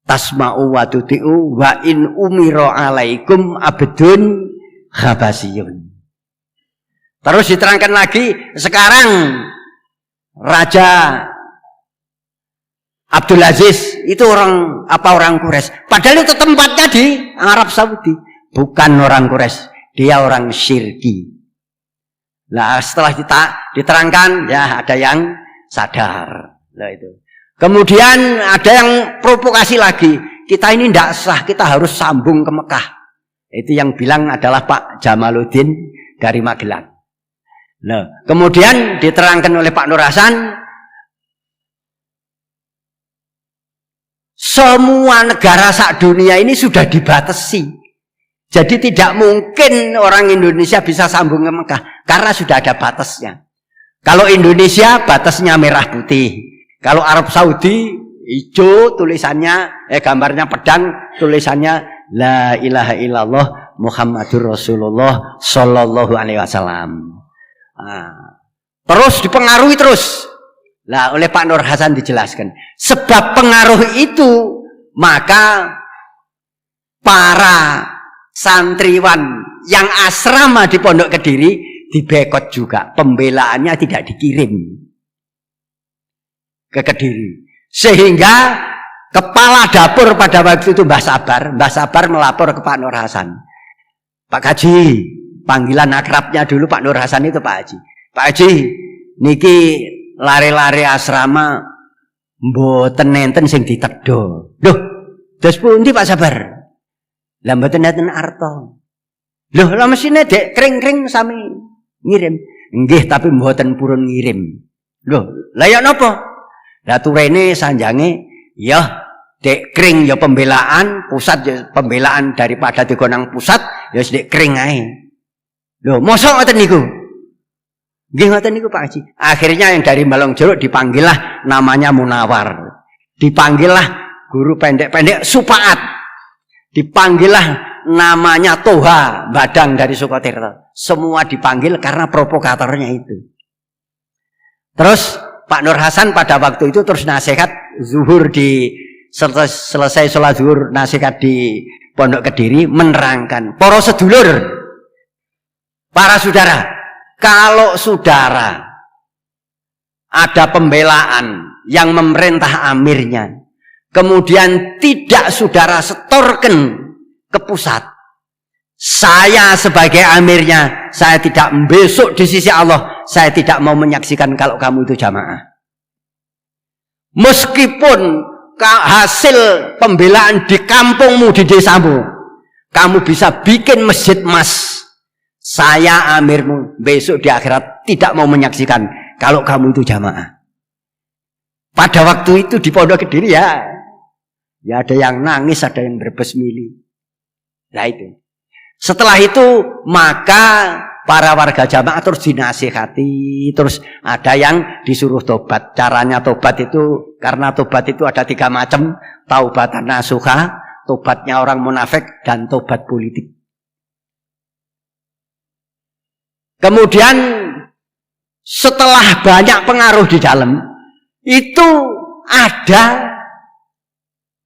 tasma'u wa tuti'u wa in umiro alaikum abdun habasiyun. Terus diterangkan lagi, sekarang Raja Abdul Aziz itu orang Quraisy. Padahal itu tempatnya di Arab Saudi, bukan orang Quraisy, dia orang syirki. Nah, setelah kita diterangkan, ya ada yang sadar. Nah, itu. Kemudian ada yang provokasi lagi. Kita ini tidak sah, kita harus sambung ke Mekah. Itu yang bilang adalah Pak Jamaluddin dari Magelang. Nah, kemudian diterangkan oleh Pak Nur Hasan, semua negara sak dunia ini sudah dibatasi. Jadi tidak mungkin orang Indonesia bisa sambung ke Mekah karena sudah ada batasnya. Kalau Indonesia batasnya merah putih. Kalau Arab Saudi hijau tulisannya, gambarnya pedang, tulisannya La ilaha illallah Muhammadur Rasulullah Sallallahu Alaihi Wasallam. Nah, terus dipengaruhi terus. Nah, oleh Pak Nur Hasan dijelaskan. Sebab pengaruh itu, maka para santriwan yang asrama di Pondok Kediri dibekot juga. Pembelaannya tidak dikirim ke Kediri. Sehingga kepala dapur pada waktu itu Mbah Sabar melapor ke Pak Nur Hasan. Pak Haji, panggilan akrabnya dulu Pak Nur Hasan itu Pak Haji. Pak Haji, niki lare-lare asrama mboten nenten sing ditedha. Loh, dos pundi Pak Sabar? Lah mboten nenten arta. Loh, lah mesine dek kring-kring sami ngirim. Nggih, tapi mboten purun ngirim. Loh, lah ya napa? Lah turene sanjange ya dek kring ya pembelaan, pusat ya pembelaan daripada digonang pusat ya dek kring ae. Loh, mosok ngoten niku? Nggih ngoten niku Pak Haji. Akhirnya yang dari Balong Jeruk dipanggillah namanya Munawar. Dipanggillah guru pendek-pendek Supaat. Dipanggillah namanya Toha Badang dari Sukotirto. Semua dipanggil karena provokatornya itu. Terus Pak Nur Hasan pada waktu itu terus nasihat zuhur di selesai sholat zuhur, nasihat di Pondok Kediri menerangkan para sedulur, para saudara, kalau saudara ada pembelaan yang memerintah amirnya, kemudian tidak saudara setorkan ke pusat, saya sebagai amirnya, saya tidak besok di sisi Allah, saya tidak mau menyaksikan kalau kamu itu jamaah. Meskipun hasil pembelaan di kampungmu, di desamu, kamu bisa bikin masjid emas, saya amirmu besok di akhirat tidak mau menyaksikan kalau kamu itu jamaah. Pada waktu itu di Pondok Kediri ya ada yang nangis, ada yang berbesmili. Nah itu. Setelah itu maka para warga jamaah terus dinasihati, terus ada yang disuruh tobat. Caranya tobat itu, karena tobat itu ada 3 macam, taubatan nasuha, tobatnya orang munafik, dan tobat politik. Kemudian setelah banyak pengaruh di dalam, itu ada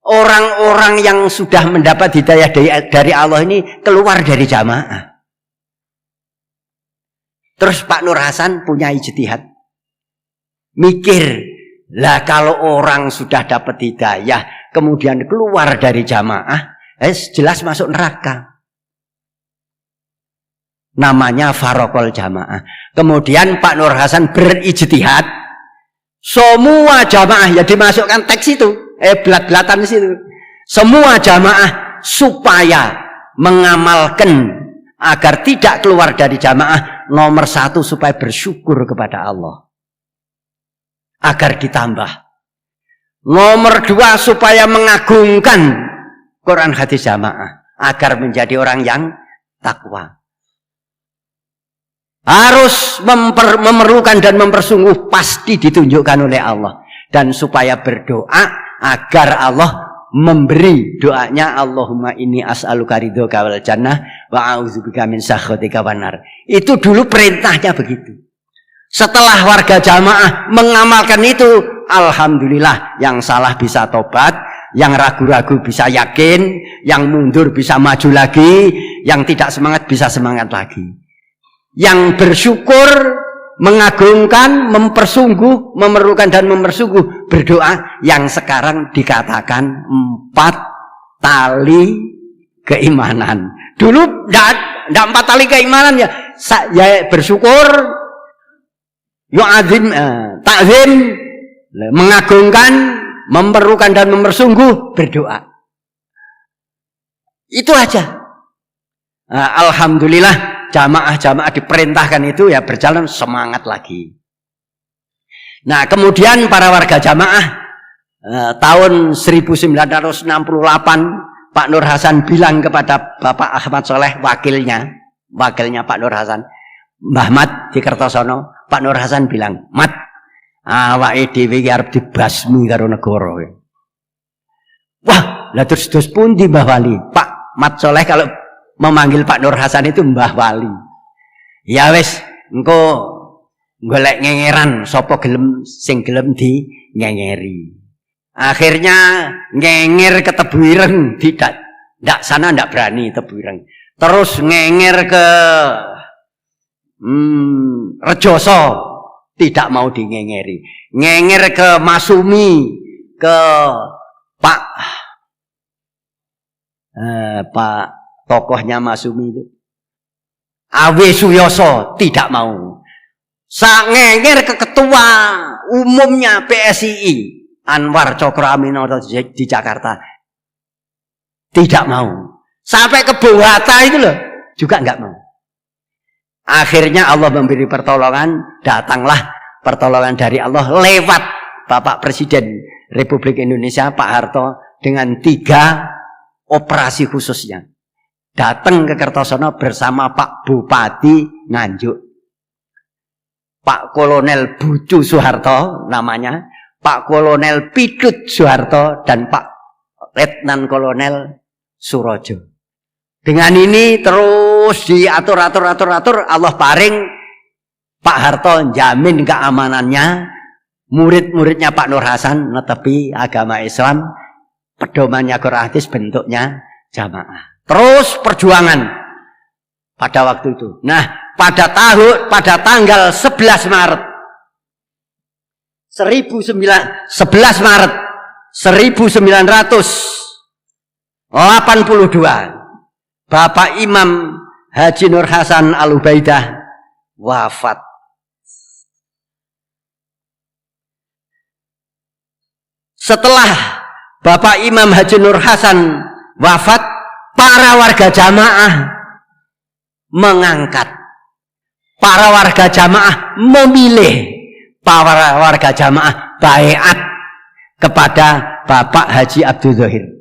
orang-orang yang sudah mendapat hidayah dari Allah ini keluar dari jamaah. Terus Pak Nur Hasan punya ijtihad. Mikir, lah kalau orang sudah dapat hidayah, kemudian keluar dari jamaah, jelas masuk neraka. Namanya farokol jamaah. Kemudian Pak Nur Hasan berijtihad, semua jamaah ya dimasukkan teks itu, belat-belatan di situ. Semua jamaah supaya mengamalkan agar tidak keluar dari jamaah, nomor 1 supaya bersyukur kepada Allah agar ditambah. Nomor 2 supaya mengagungkan Quran hadis jamaah agar menjadi orang yang takwa. Harus memerlukan dan mempersungguh, pasti ditunjukkan oleh Allah, dan supaya berdoa agar Allah memberi doanya, Allahumma inni as'aluka ridhoka wal jannah wa a'udzubika min sakhatika wan nar. Itu dulu perintahnya begitu. Setelah warga jamaah mengamalkan itu, alhamdulillah yang salah bisa tobat, yang ragu-ragu bisa yakin, yang mundur bisa maju lagi, yang tidak semangat bisa semangat lagi. Yang bersyukur, mengagungkan, mempersungguh, memerlukan dan mempersungguh berdoa, yang sekarang dikatakan 4 tali keimanan. Dulu tidak 4 tali keimanan ya, bersyukur, yu'adzim, takzim, mengagungkan, memerlukan dan mempersungguh berdoa. Itu aja. Alhamdulillah jamaah-jamaah diperintahkan itu ya berjalan semangat lagi. Nah kemudian para warga jamaah tahun 1968 Pak Nur Hasan bilang kepada Bapak Ahmad Soleh wakilnya Pak Nur Hasan, Mbah Mat di Kertosono, Pak Nur Hasan bilang, Mat, awake dhewe iki arep dibasmi karo negara. Wah, lah terus pundi Mbah Wali? Pak Mat Soleh kalau memanggil Pak Nur Hasan itu Mbah Wali. Ya wis, engko golek ngengeran sapa gelem sing gelem di ngengeri. Akhirnya ngenger ke Tebu Ireng, tidak sana ndak berani Tebu Ireng. Terus ngenger ke Rejoso, tidak mau dingengeri. Ngenger ke Masumi, ke Pak tokohnya Masumi itu Awe Suyoso, tidak mau. Ngenger ke ketua umumnya PSII Anwar Cokro Aminoto di Jakarta, tidak mau. Sampai ke Bung Hatta itu loh juga nggak mau. Akhirnya Allah memberi pertolongan, datanglah pertolongan dari Allah lewat Bapak Presiden Republik Indonesia Pak Harto dengan 3 operasi khususnya. Datang ke Kertosono bersama Pak Bupati Nganjuk, Pak Kolonel Bucu Soeharto namanya, Pak Kolonel Pidut Soeharto, dan Pak Letnan Kolonel Surojo. Dengan ini terus diatur, Allah paring Pak Harto jamin keamanannya, murid-muridnya Pak Nur Hasan netepi agama Islam, pedomannya Quran hadis, bentuknya jamaah. Terus perjuangan pada waktu itu. Nah, pada tanggal 11 Maret 1982, Bapak Imam Haji Nur Hasan Al-Ubaidah wafat. Setelah Bapak Imam Haji Nur Hasan wafat, para warga jamaah mengangkat, para warga jamaah memilih, para warga jamaah baiat kepada Bapak Haji Abdul Zahir.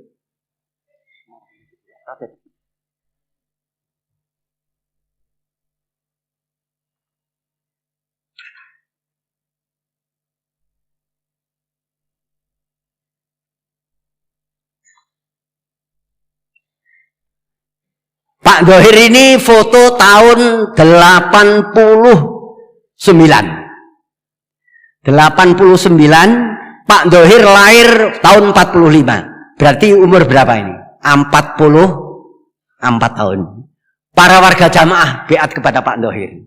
Pak Dohir ini foto tahun 89. Pak Dohir lahir tahun 45. Berarti umur berapa ini? 44 tahun. Para warga jamaah biat kepada Pak Dohir.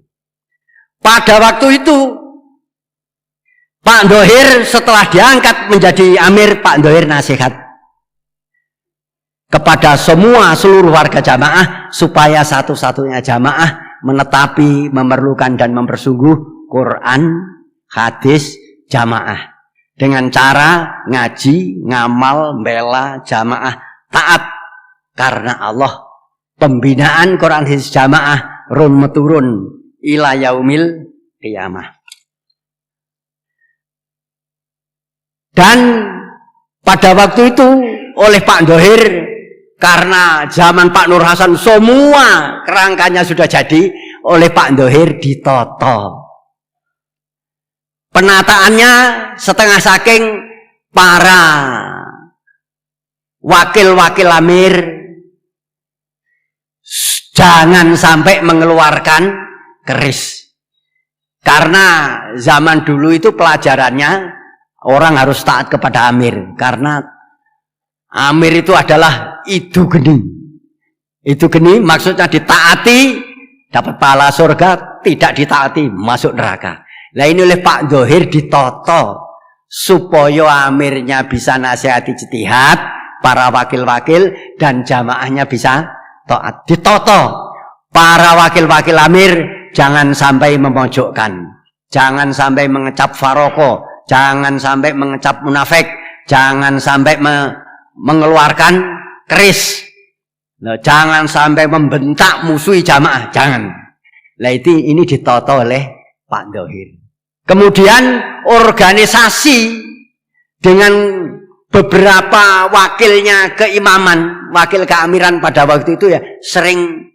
Pada waktu itu Pak Dohir setelah diangkat menjadi amir, Pak Dohir nasihat kepada seluruh warga jamaah supaya satu-satunya jamaah menetapi, memerlukan dan mempersungguh Quran, hadis, jamaah dengan cara ngaji, ngamal, bela jamaah, taat karena Allah. Pembinaan Quran hadis jamaah run meturun ila yaumil qiyamah. Dan pada waktu itu oleh Pak Dohir, karena zaman Pak Nur Hasan semua kerangkanya sudah jadi, oleh Pak Dohir ditoto. Penataannya setengah saking para wakil-wakil amir jangan sampai mengeluarkan keris. Karena zaman dulu itu pelajarannya orang harus taat kepada amir, karena Amir itu adalah itu geni. Itu geni maksudnya ditaati dapat pahala surga, tidak ditaati masuk neraka. Nah ini oleh Pak Dhohir ditoto supaya amirnya bisa nasihati ijtihad, para wakil-wakil dan jamaahnya bisa taat. Ditoto para wakil-wakil amir jangan sampai memojokkan, jangan sampai mengecap faroko, jangan sampai mengecap munafik, jangan sampai mengeluarkan keris. Nah, jangan sampai membentak musuhi jamaah, jangan. Nah ini ditoto oleh Pak Dhohir. Kemudian organisasi dengan beberapa wakilnya keimaman, wakil keamiran pada waktu itu ya sering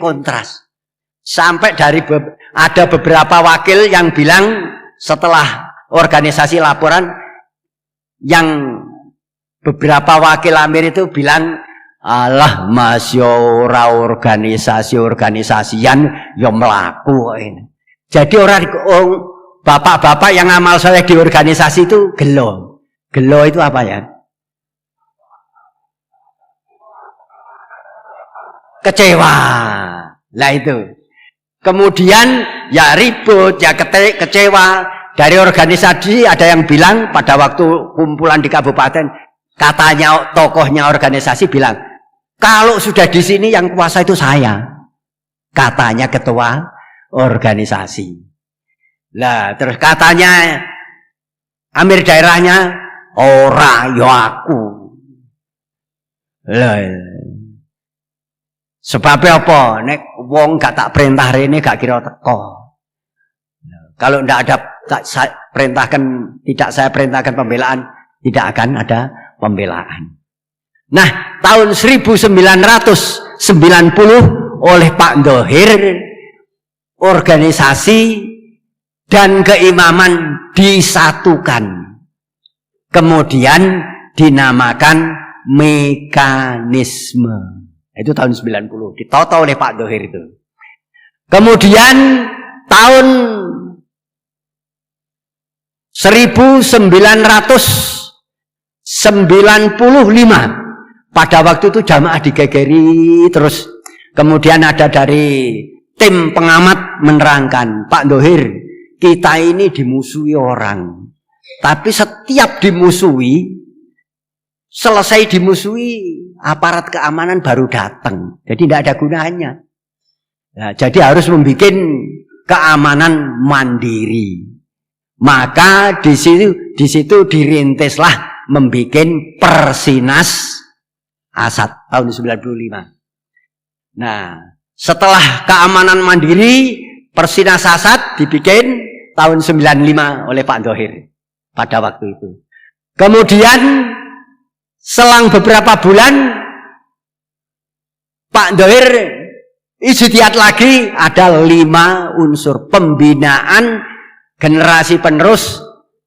kontras. Sampai dari ada beberapa wakil yang bilang setelah organisasi laporan, yang beberapa wakil amir itu bilang, alah masya ora organisasi-organisasian yang melaku ini. Jadi orang bapak-bapak yang amal soleh di organisasi itu gelo. Gelo itu apa ya? Kecewa. Lah itu. Kemudian ya ribut, ya kecewa. Dari organisasi ada yang bilang pada waktu kumpulan di kabupaten, katanya tokohnya organisasi bilang, kalau sudah di sini yang kuasa itu saya. Katanya ketua organisasi. Lah terus katanya amir daerahnya, ora yo aku. Lah sebabnya apa? Nek wong gak tak perintah rene gak kira teko. Kalau ndak ada tidak saya perintahkan pembelaan, tidak akan ada pembelaan. Nah, tahun 1990 oleh Pak Dhohir organisasi dan keimaman disatukan. Kemudian dinamakan mekanisme. Itu tahun 90, ditoto oleh Pak Dhohir itu. Kemudian tahun 1995 pada waktu itu jamaah digegeri terus. Kemudian ada dari tim pengamat menerangkan, Pak Dhohir, kita ini dimusuhi orang. Tapi setiap dimusuhi, selesai dimusuhi, aparat keamanan baru datang. Jadi tidak ada gunanya. Nah, jadi harus membuat keamanan mandiri. Maka di situ dirintislah membuat Persinas Asad tahun 95. Nah, setelah keamanan mandiri, Persinas Asad dibikin tahun 95 oleh Pak Dhohir pada waktu itu. Kemudian selang beberapa bulan Pak Dhohir ijtihad lagi, ada 5 unsur pembinaan generasi penerus,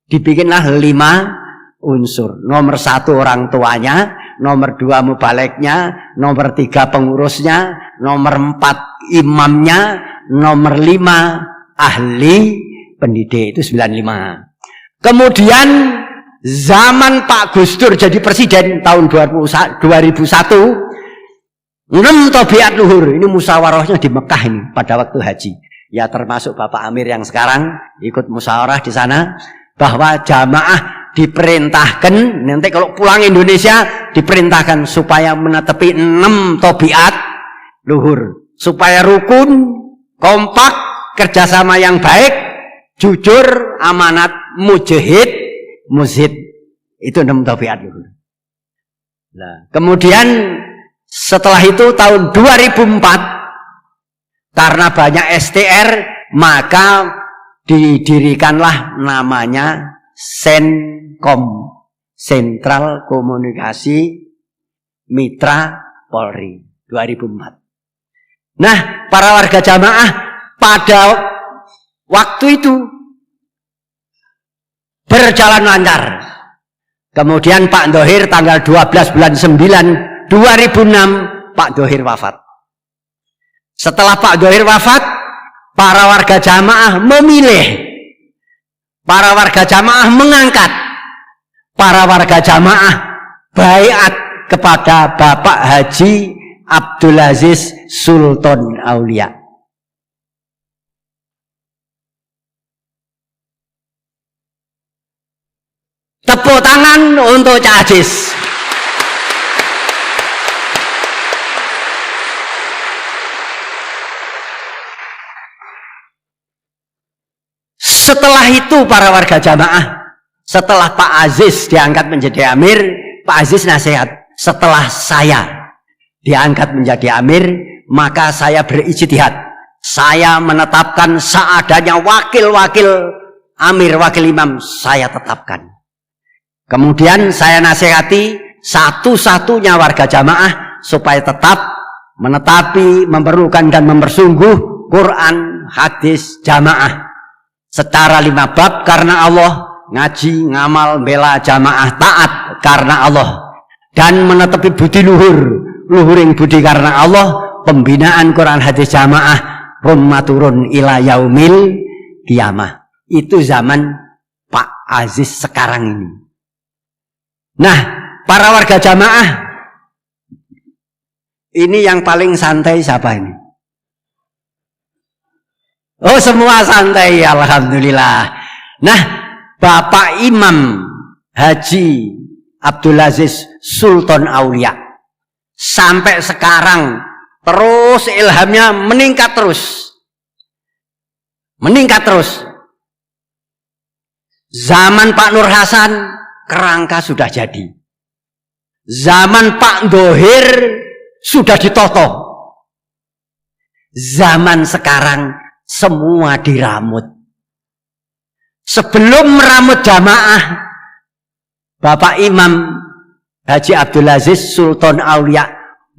dibikinlah 5 unsur. Nomor 1 orang tuanya, nomor 2 mubaliknya, nomor 3 pengurusnya, nomor 4 imamnya, nomor 5 ahli pendidik. Itu 95. Kemudian zaman Pak Gus Dur jadi presiden tahun 2001, 6 tabiat luhur. Ini musyawarahnya di Mekah ini pada waktu haji. Ya termasuk Bapak Amir yang sekarang ikut musyawarah di sana, bahwa jamaah diperintahkan nanti kalau pulang Indonesia diperintahkan supaya menetepi 6 tabiat luhur, supaya rukun, kompak, kerjasama yang baik, jujur, amanat, mujahid, muzhid. Itu 6 tabiat luhur. Nah, kemudian setelah itu tahun 2004 karena banyak STR, maka didirikanlah namanya Senkom, Sentral Komunikasi Mitra Polri, 2004. Nah, para warga jamaah pada waktu itu berjalan lancar. Kemudian Pak Dhohir tanggal 12 bulan 9 2006 Pak Dhohir wafat. Setelah Pak Dhohir wafat, para warga jamaah memilih, para warga jamaah mengangkat, para warga jamaah baiat kepada Bapak Haji Abdul Aziz Sultan Aulia. Tepuk tangan untuk Cak Aziz. Setelah itu para warga jamaah, setelah Pak Aziz diangkat menjadi amir, Pak Aziz nasihat, setelah saya diangkat menjadi amir, maka saya berijtihad. Saya menetapkan seadanya wakil-wakil amir, wakil imam, saya tetapkan. Kemudian saya nasihati satu-satunya warga jamaah supaya tetap menetapi, memerlukan dan mempersungguh Quran, hadis, jamaah secara 5 bab karena Allah, ngaji, ngamal, bela jamaah, taat karena Allah, dan menetapi budi luhuring budi karena Allah, pembinaan Quran, hadis, jamaah rummaturun ila yaumil kiamah. Itu zaman Pak Aziz sekarang ini. Nah, para warga jamaah, ini yang paling santai siapa ini? Oh, semua santai, alhamdulillah. Nah, Bapak Imam Haji Abdul Aziz Sultan Aulia sampai sekarang terus ilhamnya meningkat terus. Meningkat terus. Zaman Pak Nur Hasan kerangka sudah jadi. Zaman Pak Dohir sudah ditoto. Zaman sekarang semua diramut. Sebelum meramut jamaah, Bapak Imam Haji Abdul Aziz Sultan Aulia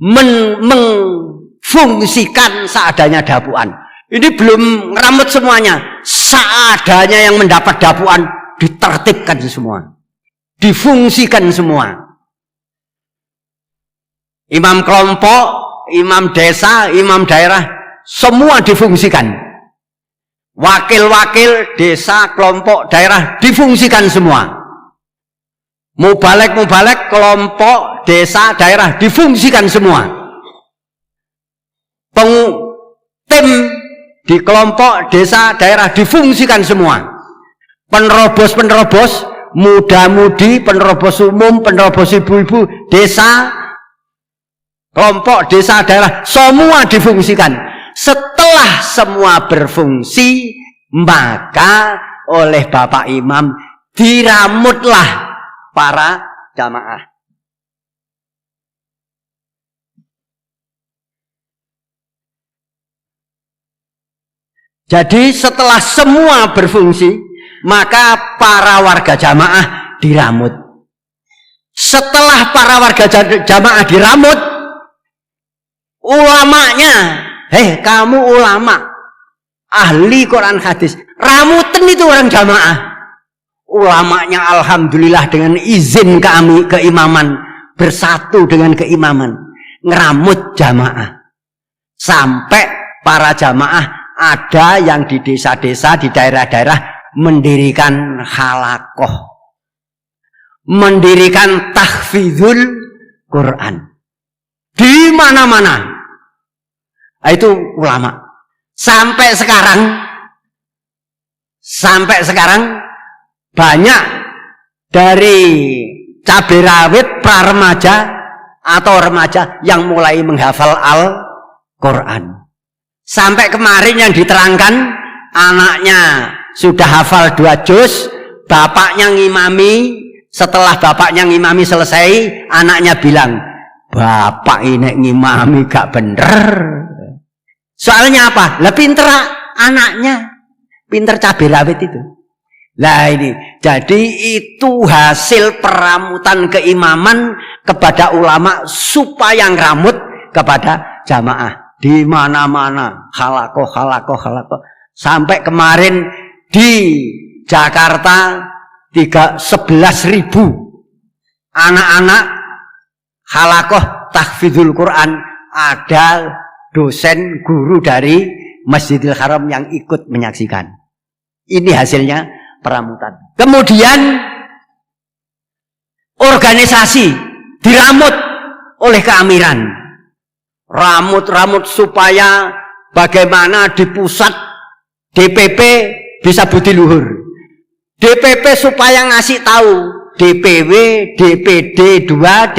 mengfungsikan seadanya dapuan. Ini belum meramut semuanya. Seadanya yang mendapat dapuan ditertibkan semua. Difungsikan semua. Imam kelompok, imam desa, imam daerah, semua difungsikan. Wakil-wakil desa, kelompok, daerah difungsikan semua. Mubalek, kelompok, desa, daerah difungsikan semua. Tim di kelompok, desa, daerah difungsikan semua. Penerobos, muda-mudi, penerobos umum, penerobos ibu-ibu, desa, kelompok, desa, daerah, semua difungsikan. Setelah semua berfungsi, maka oleh Bapak Imam diramutlah para jamaah. Jadi setelah semua berfungsi, maka para warga jamaah diramut. Setelah para warga jamaah diramut, ulamanya, kamu ulama, ahli Quran hadis, ramutan itu orang jamaah. Ulamanya alhamdulillah dengan izin kami keimaman bersatu dengan keimaman, ngeramut jamaah. Sampai para jamaah ada yang di desa-desa, di daerah-daerah mendirikan halakoh, mendirikan tahfidzul Quran di mana-mana. Itu ulama. Sampai sekarang banyak dari cabai rawit pra-remaja atau remaja yang mulai menghafal Al-Quran. Sampai kemarin yang diterangkan, anaknya sudah hafal 2 juz, bapaknya ngimami, setelah bapaknya ngimami selesai, anaknya bilang, bapak ini ngimami gak bener. Soalnya apa? Lah pinter anaknya, pinter cabai rawit itu. Lah ini, jadi itu hasil peramutan keimaman kepada ulama supaya ngeramut kepada jamaah. Di mana-mana halakoh. Sampai kemarin di Jakarta 11.000 anak-anak halakoh tahfidzul Quran, ada dosen guru dari Masjidil Haram yang ikut menyaksikan. Ini hasilnya peramutan. Kemudian organisasi diramut oleh keamiran. Ramut-ramut supaya bagaimana di pusat DPP bisa budi luhur. DPP supaya ngasih tahu DPW, DPD 2,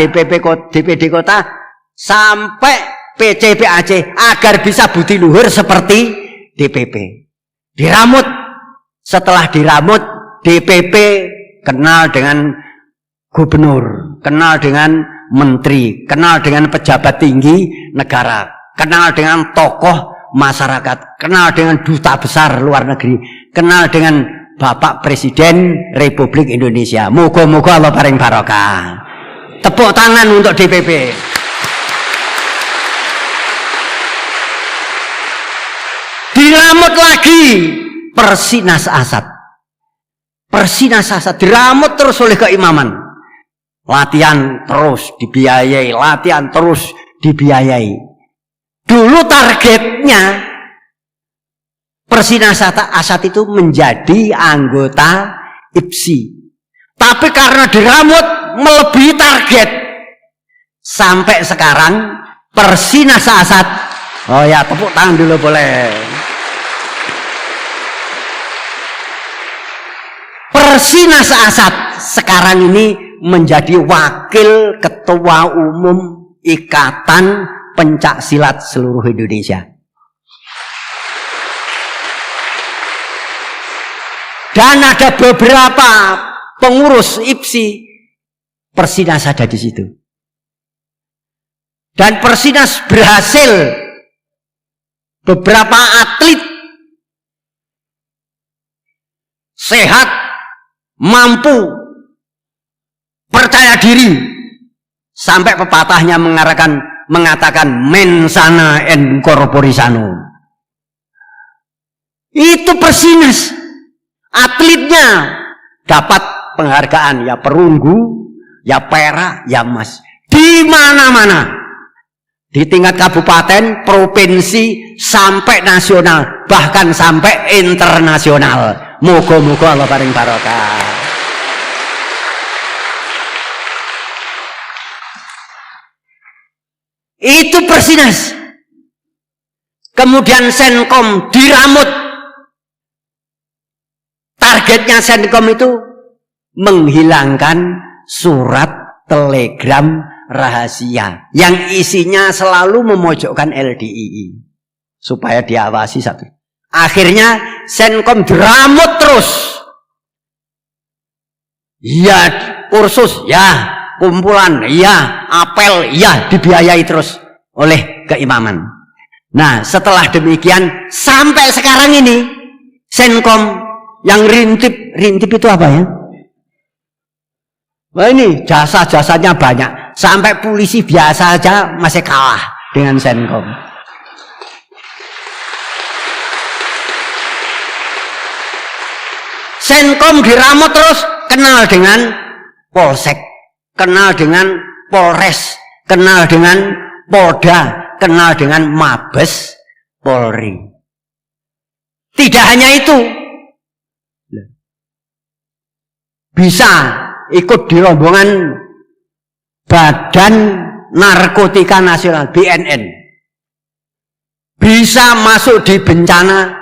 DPD kota sampai PCP Aceh agar bisa budi luhur seperti DPP. Diramut. Setelah diramut, DPP kenal dengan gubernur, kenal dengan menteri, kenal dengan pejabat tinggi negara, kenal dengan tokoh masyarakat, kenal dengan duta besar luar negeri, kenal dengan Bapak Presiden Republik Indonesia. Moga-moga Allah paring barokah. Tepuk tangan untuk DPP. Diramut lagi Persinas Asad. Persinas Asad diramut terus oleh keimaman. Latihan terus dibiayai, latihan terus dibiayai. Dulu targetnya Persinas Asad itu menjadi anggota IPSI. Tapi karena diramut melebihi target. Sampai sekarang Persinas Asad. Oh ya, tepuk tangan dulu boleh. Persinas Asad sekarang ini menjadi wakil ketua umum Ikatan Pencak Silat seluruh Indonesia. Dan ada beberapa pengurus IPSI Persinas ada di situ. Dan Persinas berhasil beberapa atlet sehat, mampu, percaya diri, sampai pepatahnya mengatakan mensana en corpore sano. Itu Persinas. Atletnya dapat penghargaan, ya perunggu, ya perak, ya emas. Di mana-mana. Di tingkat kabupaten, provinsi, sampai nasional, bahkan sampai internasional. Moga-moga Allah paring barokah. Itu Persinas. Kemudian Senkom diramut. Targetnya Senkom itu menghilangkan surat telegram rahasia yang isinya selalu memojokkan LDII supaya diawasi satu. Akhirnya Senkom diramut terus. Ya kursus, ya kumpulan, ya apel, ya dibiayai terus oleh keimaman. Nah, setelah demikian sampai sekarang ini Senkom yang rintip itu apa ya? Wah, ini jasa-jasanya banyak. Sampai polisi biasa aja masih kalah dengan Senkom. Senkom diramut terus, kenal dengan Polsek, kenal dengan Polres, kenal dengan Polda, kenal dengan Mabes Polri. Tidak hanya itu, bisa ikut di rombongan Badan Narkotika Nasional BNN, bisa masuk di bencana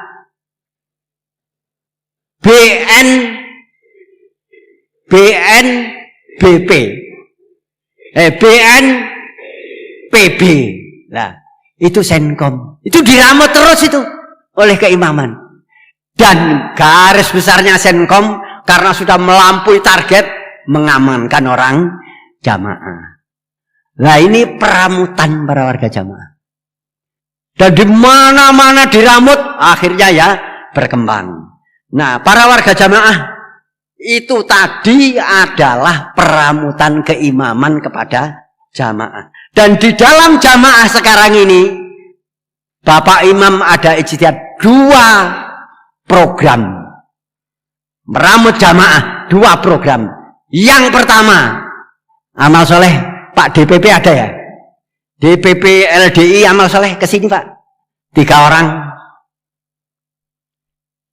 BNPB. Nah, itu Senkom. Itu diramut terus itu oleh keimaman. Dan garis besarnya Senkom karena sudah melampaui target mengamankan orang jamaah. Nah, ini peramutan para warga jamaah. Dan di mana-mana diramut, akhirnya ya berkembang. Nah, para warga jamaah itu tadi adalah peramutan keimaman kepada jamaah. Dan di dalam jamaah sekarang ini, Bapak Imam ada ijtihad 2 program. Meramut jamaah 2 program. Yang pertama, amal soleh Pak DPP ada ya? DPP LDI amal soleh kesini Pak. 3 orang.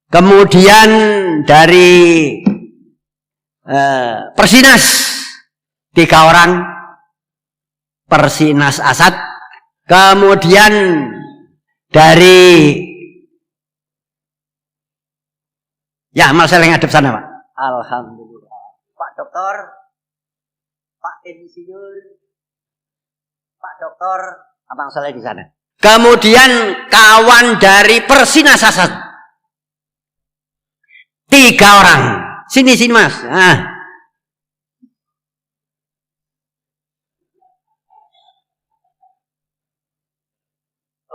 Kemudian dari Persinas 3 orang. Persinas Asad. Kemudian dari ya Amal Soleh ngadep sana Pak. Alhamdulillah. Pak Doktor, Pak Insinyur, Pak Doktor, Abang Soleh di sana. Kemudian kawan dari Persinas Asad. 3 orang. Sini Mas. Nah.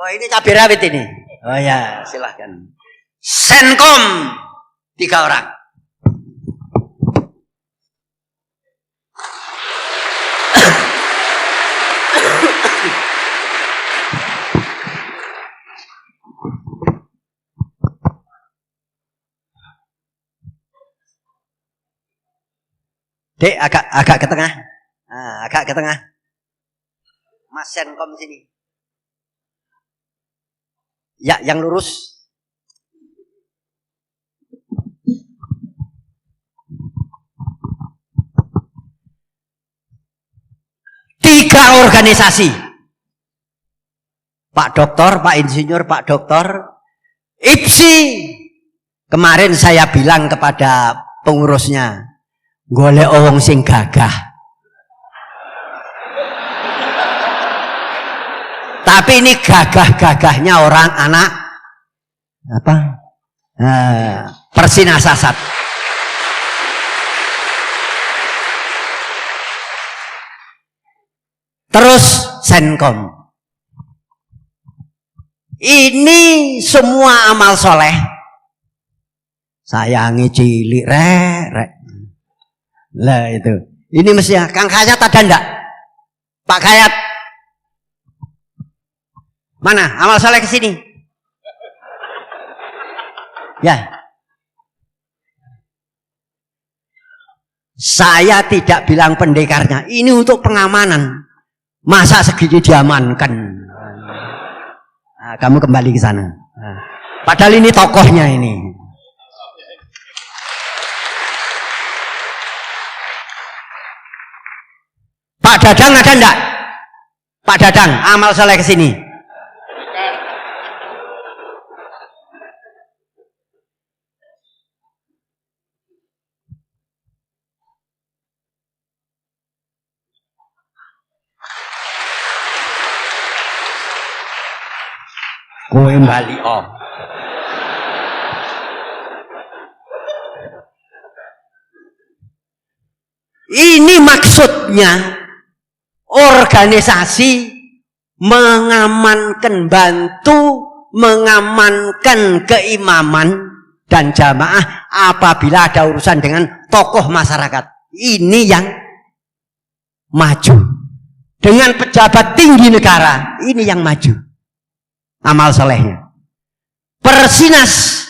Oh ini cabai rawit ini. Oh ya silahkan. Senkom 3 orang. Dek agak ke tengah. Nah, agak ke tengah. Mas Senkom sini. Ya, yang lurus. Tiga organisasi. Pak Doktor, Pak Insinyur, Pak Doktor. IPSI. Kemarin saya bilang kepada pengurusnya, golek wong sing gagah. Tapi ini gagah-gagahnya orang anak apa? Persinas Asad. Terus Senkom. Ini semua amal soleh. Sayangi cilik rek. Lah itu. Ini mestinya Kang Khayat ada ndak? Pak Khayat. Mana? Amal soleh ke sini. Ya. Saya tidak bilang pendekarnya. Ini untuk pengamanan. Masa segini diamankan? Nah, kamu kembali ke sana. Nah, padahal ini tokohnya ini. Pak Dadang ada enggak? Pak Dadang, amal soleh ke sini. Kowe bali om. Ini maksudnya organisasi mengamankan, bantu mengamankan keimaman dan jamaah apabila ada urusan dengan tokoh masyarakat. Ini yang maju. Dengan pejabat tinggi negara, ini yang maju. Amal solehnya. Persinas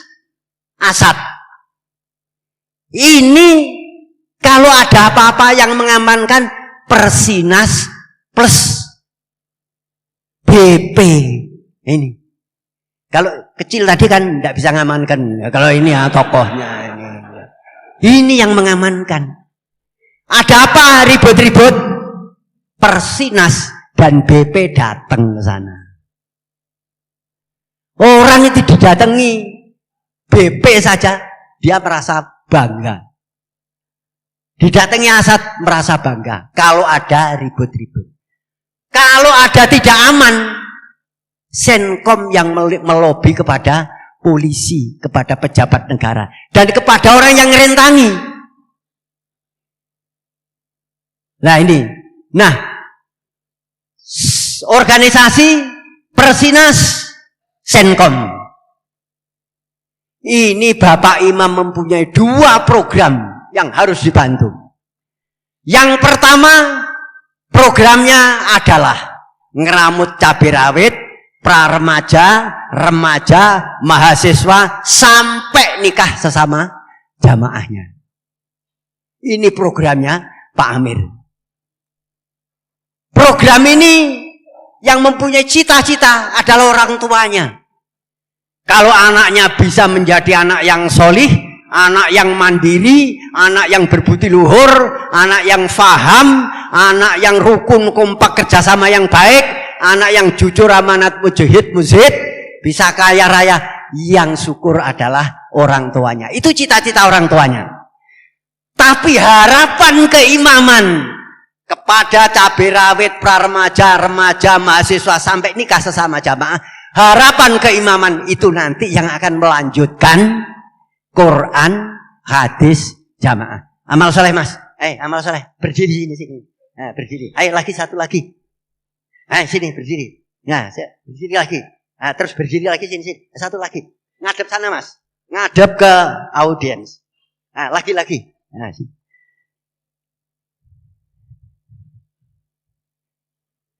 Asad. Ini kalau ada apa-apa yang mengamankan Persinas plus BP. Ini. Kalau kecil tadi kan tidak bisa mengamankan. Kalau ini ya tokohnya ini. Ini yang mengamankan. Ada apa ribut-ribut? Persinas dan BP datang ke sana. Orang itu didatangi BP saja, dia merasa bangga. Didatangi Asad merasa bangga. Kalau ada ribut-ribut. Kalau ada tidak aman, Senkom yang melobi kepada polisi, kepada pejabat negara. Dan kepada orang yang ngerentangi. Nah ini. Nah, organisasi Persinas Senkom. Ini Bapak Imam mempunyai 2 program yang harus dibantu. Yang pertama, programnya adalah ngeramut cabai rawit, pra-remaja, remaja, mahasiswa, sampai nikah sesama jamaahnya. Ini programnya Pak Amir. Program ini yang mempunyai cita-cita adalah orang tuanya. Kalau anaknya bisa menjadi anak yang solih, anak yang mandiri, anak yang berbudi luhur, anak yang faham, anak yang rukun, kompak, kerjasama yang baik, anak yang jujur, amanat, mujahid, muzhid, bisa kaya raya. Yang syukur adalah orang tuanya. Itu cita-cita orang tuanya. Tapi harapan keimaman kepada cabai rawit, praremaja, remaja, mahasiswa sampai nikah sesama jamaah, harapan keimaman itu nanti yang akan melanjutkan Quran, hadis, jamaah. Amal soleh mas, amal soleh, berdiri sini. Nah, berdiri. Ayo lagi satu lagi. Sini berdiri. Nah, berdiri lagi. Nah, terus berdiri lagi sini. Satu lagi. Ngadep sana mas. Ngadep ke audiens. Nah, lagi. Nah, sini.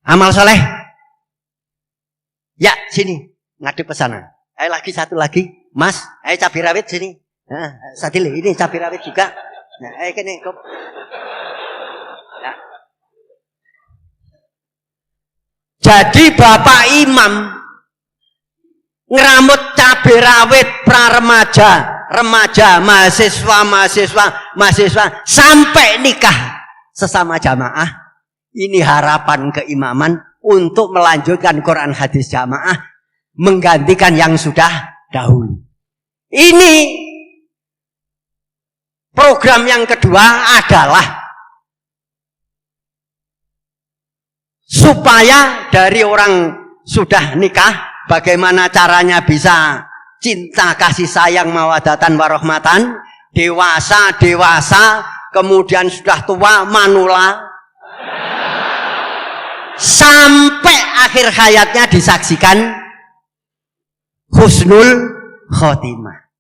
Amal soleh. Ya, sini. Ngadep ke sana. Ayo lagi satu lagi. Mas, ayo cabai rawit sini. Nah, Sadil, ini cabai rawit juga. Nah, ayo kene kop. Nah. Jadi Bapak Imam ngeramut cabai rawit praremaja, remaja, mahasiswa sampai nikah sesama jamaah. Ini harapan keimaman untuk melanjutkan Quran hadis jamaah, menggantikan yang sudah dahulu. Ini program yang kedua adalah supaya dari orang sudah nikah, bagaimana caranya bisa cinta, kasih sayang, mawadatan, warahmatan, dewasa, kemudian sudah tua, manula, sampai akhir hayatnya disaksikan husnul khotimah.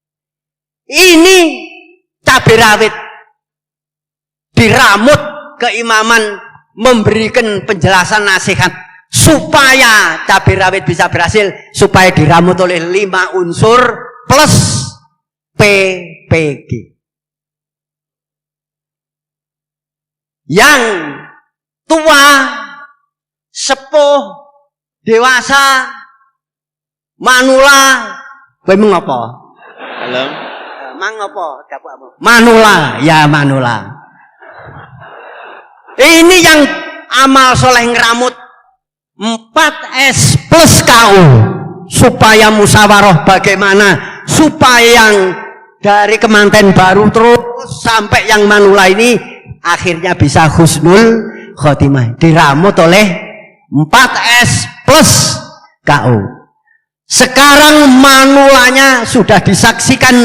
Ini cabai rawit diramut keimaman, memberikan penjelasan nasihat supaya cabai rawit bisa berhasil, supaya diramut oleh 5 unsur plus PPG. Yang tua, sepuh, dewasa, manula, kowe mengapa?
Halo.
Mang apa dapukmu? Manula, ya manula. Ini yang amal soleh ngeramut 4S plus KU supaya musyawarah bagaimana supaya yang dari kemanten baru terus sampai yang manula ini akhirnya bisa husnul khotimah, diramut oleh 4S plus KU. Sekarang manulanya sudah disaksikan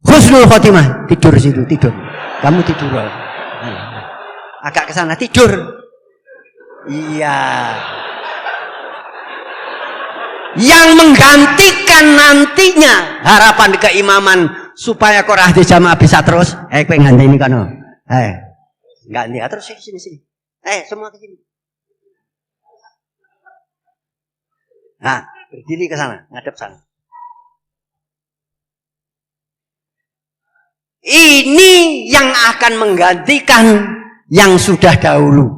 husnul khotimah. Tidur situ, tidur. Kamu tidur. Agak ke sana, tidur. Iya. Yang menggantikan nantinya harapan keimaman supaya Quran hadis jamaah bisa terus. Kowe ganti ini kan. Ganti terus sini. Semua ke sini. Nah, berdiri ke sana, ngadep sana. Ini yang akan menggantikan yang sudah dahulu.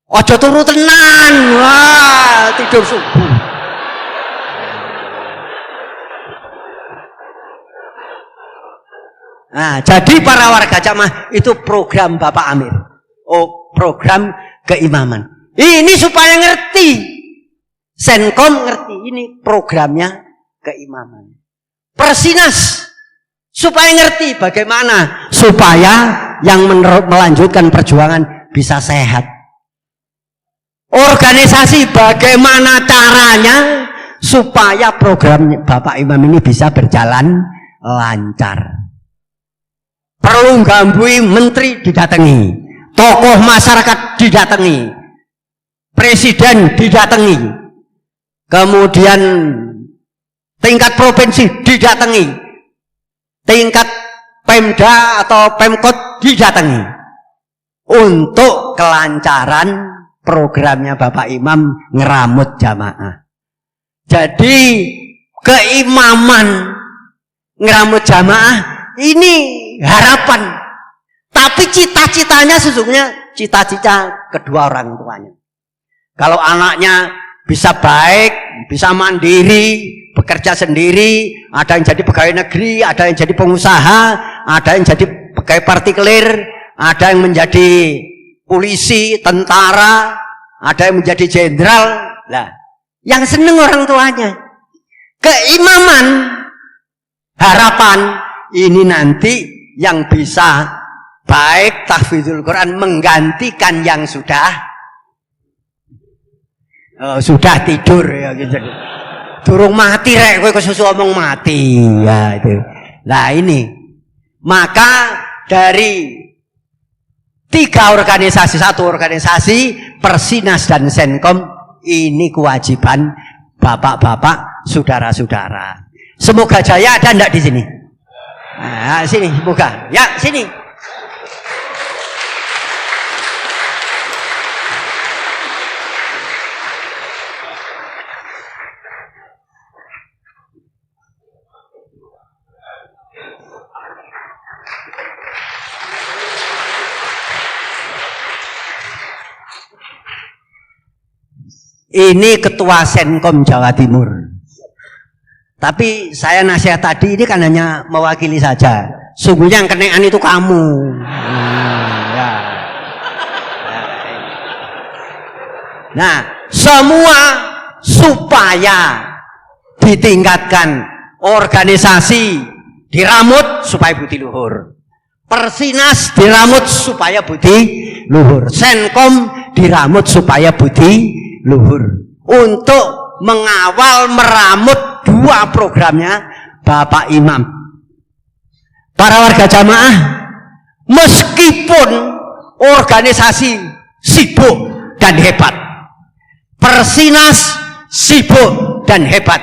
Ojo turu tenan, wah tidur subuh. Nah, jadi para warga jamaah itu program Bapak Amir. Program keimaman. Ini supaya ngerti. Senkom ngerti, ini programnya keimaman. Persinas supaya ngerti bagaimana supaya yang melanjutkan perjuangan bisa sehat. Organisasi bagaimana caranya supaya program Bapak Imam ini bisa berjalan lancar. Perlu gambui menteri didatangi, tokoh masyarakat didatangi, presiden didatangi, kemudian tingkat provinsi didatangi, tingkat Pemda atau Pemkot didatangi untuk kelancaran programnya Bapak Imam ngeramut jamaah. Jadi keimaman ngeramut jamaah ini harapan, tapi cita-citanya sesungguhnya cita-cita kedua orang tuanya. Kalau anaknya bisa baik, bisa mandiri, bekerja sendiri, ada yang jadi pegawai negeri, ada yang jadi pengusaha, ada yang jadi pegawai partikelir, ada yang menjadi polisi, tentara, ada yang menjadi jenderal. Lah, yang seneng orang tuanya. Keimaman, harapan ini nanti yang bisa baik tahfidzul Quran menggantikan yang sudah tidur ya gitu. Durung mati rek kowe kesusu omong mati ya itu. Nah ini maka dari 3 organisasi, 1 organisasi Persinas dan Senkom ini kewajiban bapak-bapak, saudara-saudara. Semoga jaya. Ada enggak di sini? Nah, sini buka. Ya, sini. Ini ketua Senkom Jawa Timur. Tapi saya nasihat tadi ini kan hanya mewakili saja. Sungguhnya yang kenaan itu kamu. Nah, semua supaya ditingkatkan organisasi diramut supaya budi luhur. Persinas diramut supaya budi luhur. Senkom diramut supaya budi luhur. Untuk mengawal meramut 2 programnya Bapak Imam. Para warga jamaah, meskipun organisasi sibuk dan hebat, Persinas sibuk dan hebat,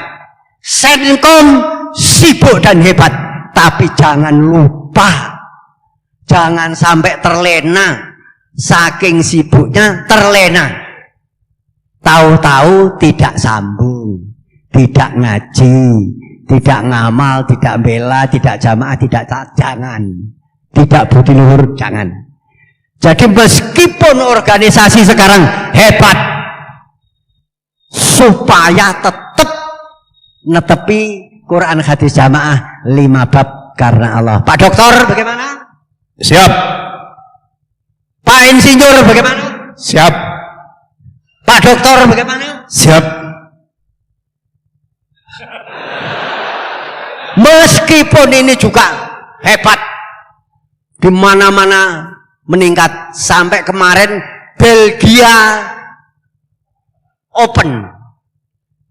Senkom sibuk dan hebat, tapi jangan lupa, jangan sampai terlena, saking sibuknya terlena. Tahu-tahu tidak sambung, tidak ngaji, tidak ngamal, tidak bela, tidak jamaah, jangan. Tidak budi luhur, jangan. Jadi meskipun organisasi sekarang hebat, supaya tetap netepi Quran hadis jamaah 5 bab karena Allah. Pak Doktor bagaimana?
Siap.
Pak Insinyur bagaimana?
Siap.
Pak Doktor bagaimana?
Siap.
Meskipun ini juga hebat, di mana-mana meningkat, sampai kemarin Belgia Open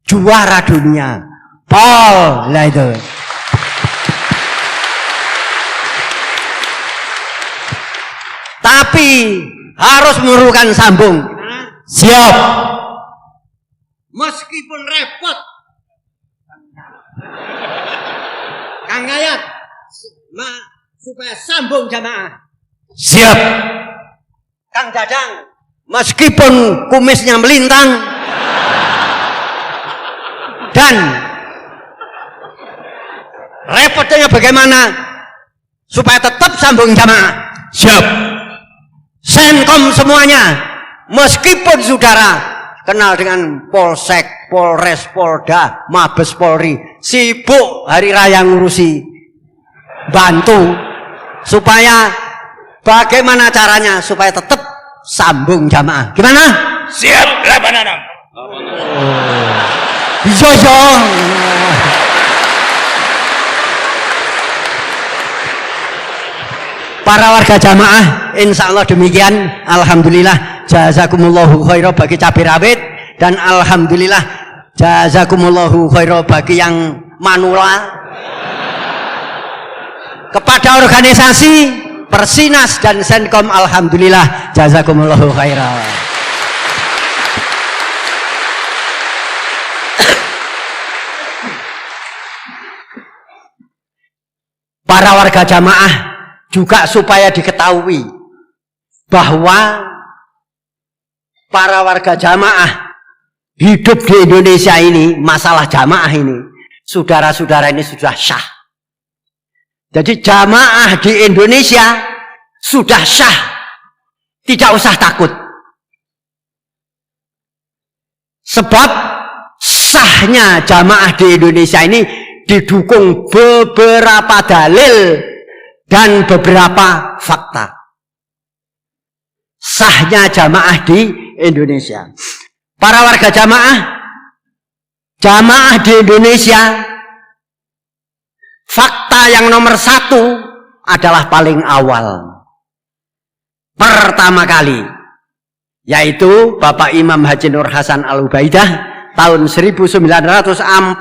juara dunia, Paul lah itu. Tapi harus memerlukan sambung.
Siap.
Meskipun repot, Kang Gayat, supaya sambung jamaah.
Siap.
Kang Dadang, meskipun kumisnya melintang, dan repotnya bagaimana supaya tetap sambung jamaah.
Siap.
Senkom semuanya, meskipun saudara kenal dengan Polsek, Polres, Polda, Mabes Polri, sibuk hari raya ngurusi, bantu supaya bagaimana caranya supaya tetap sambung jamaah. Gimana?
Siap. 86.
Yo. Para warga jamaah, insya Allah demikian. Alhamdulillah, jazakumullahu khairan bagi cabai rawit, dan alhamdulillah jazakumullahu khairan bagi yang manula. Kepada organisasi Persinas dan Senkom, alhamdulillah jazakumullahu khairan. Para warga jamaah juga supaya diketahui bahwa para warga jamaah hidup di Indonesia ini, masalah jamaah ini, saudara-saudara ini sudah syah. Jadi jamaah di Indonesia sudah syah, tidak usah takut. Sebab sahnya jamaah di Indonesia ini didukung beberapa dalil dan beberapa fakta. sahnya jamaah di Indonesia. Para warga jamaah di Indonesia, fakta yang nomor 1 adalah paling awal. Pertama kali, yaitu Bapak Imam Haji Nur Hasan Al-Ubaidah tahun 1941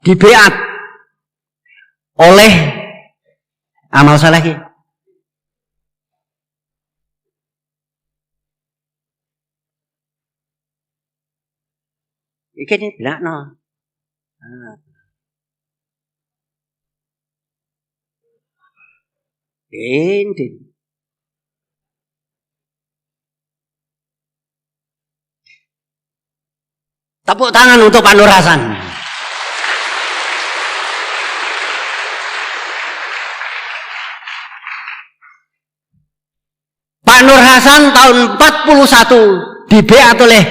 dibeat oleh amal saleh. Iki ini bilakno. Ini. Tepuk tangan untuk Pak Nur Hasan. Pak Nur Hasan tahun 41 dibeat oleh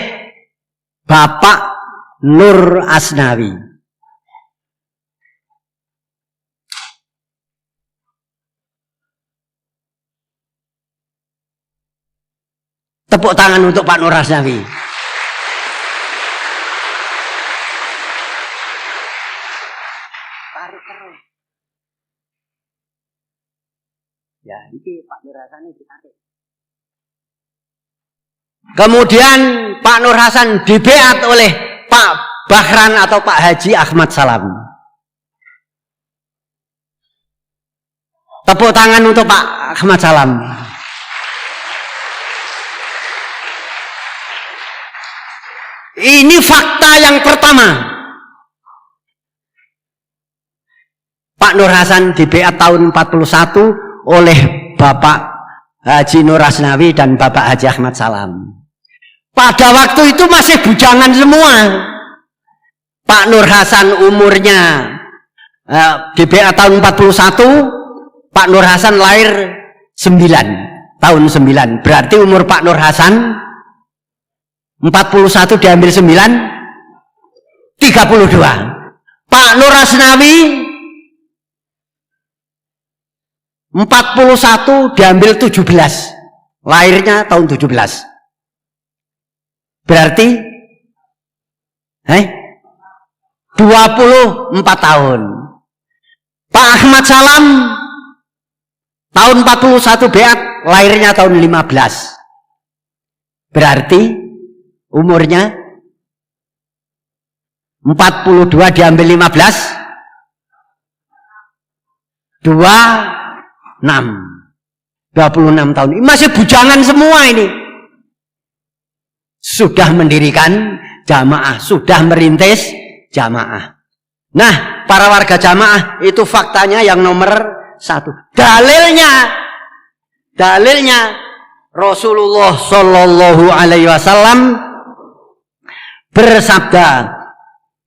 Bapak Nur Asnawi. Tepuk tangan untuk Pak Nur Asnawi. Tarik terus. Ya, ini Pak Nur Hasan ini ditarik. Kemudian Pak Nur Hasan dibeat oleh Pak Bahran atau Pak Haji Ahmad Salam. Tepuk tangan untuk Pak Ahmad Salam. Ini fakta yang pertama. Pak Nur Hasan dibeat tahun 41 oleh Bapak Haji Nur Asnawi dan Bapak Haji Ahmad Salam. Pada waktu itu masih bujangan semua. Pak Nur Hasan umurnya dibeat tahun 41, Pak Nur Hasan lahir 9, tahun 9. Berarti umur Pak Nur Hasan 41 diambil 9, 32. Pak Nur Asnawi 41 diambil 17, lahirnya tahun 17. Berarti 24 tahun. Pak Ahmad Salam tahun 41 beat, lahirnya tahun 15. Berarti umurnya 42 diambil 15, 26 tahun. Ini masih bujangan semua ini. Sudah mendirikan jamaah, sudah merintis jamaah. Nah, para warga jamaah, itu faktanya yang nomor 1. Dalilnya Rasulullah Shallallahu Alaihi Wasallam bersabda,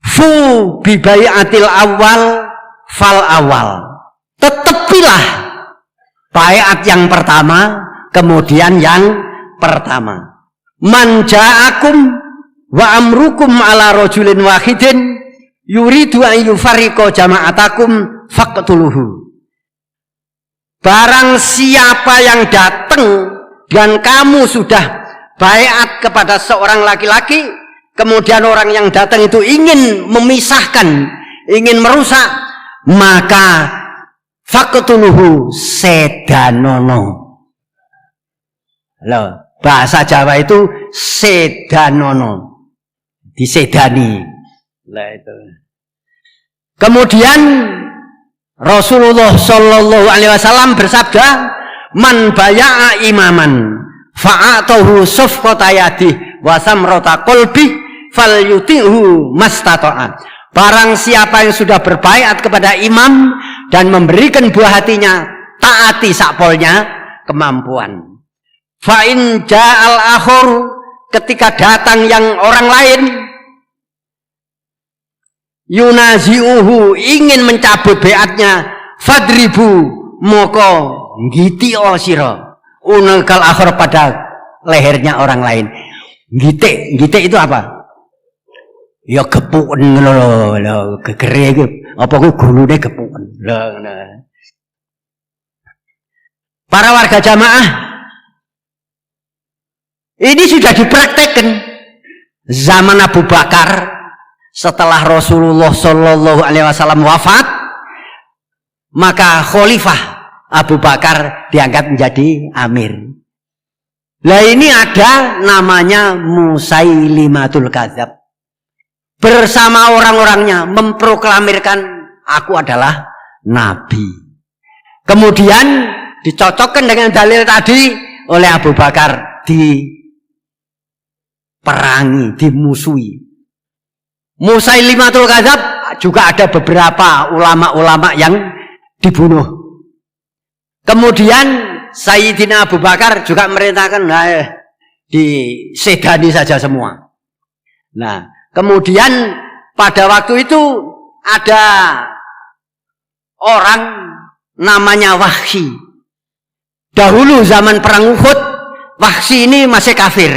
fu bibaiatil awal fal awal. Tetapilah baiat yang pertama, kemudian yang pertama. Man ja'akum wa amrukum ala rajulin wahidin yuridu an yufarriqa jama'atakum faqtuluhu. Barang siapa yang datang dan kamu sudah baiat kepada seorang laki-laki, kemudian orang yang datang itu ingin memisahkan, ingin merusak, maka faqtuluhu sedanono. Loh, bahasa Jawa itu sedanono, disedani. Lah itu. Kemudian Rasulullah Shallallahu Alaihi Wasallam bersabda, man baya'a imaman fa'atahu sufqata yadihi wa samrata qalbi falyuti'hu mastata'a. Barang siapa yang sudah berbaiat kepada imam dan memberikan buah hatinya, taati sakpolnya kemampuan. Fa'in ja'al akhur, ketika datang yang orang lain, yunazi'uhu, ingin mencabut beatnya, fadribu, moko ngiti sira unakal akhir, pada lehernya orang lain. Ngite itu apa? Ya gepuken lho, gegere iki apa ku gulune gepuken. Para warga jamaah, Ini sudah dipraktekkan zaman Abu Bakar setelah Rasulullah Shallallahu Alaihi Wasallam wafat, maka Khalifah Abu Bakar diangkat menjadi amir. Nah ini ada namanya Musailimatul Kadzab. Bersama orang-orangnya memproklamirkan aku adalah nabi. Kemudian dicocokkan dengan dalil tadi oleh Abu Bakar, diperangi, dimusuhi. Musailimatul Kadzab juga ada beberapa ulama-ulama yang dibunuh. Kemudian Sayyidina Abu Bakar juga merintahkan disedani saja semua. Nah, kemudian pada waktu itu ada orang namanya Wahsy. Dahulu zaman perang Uhud, Wahsy ini masih kafir.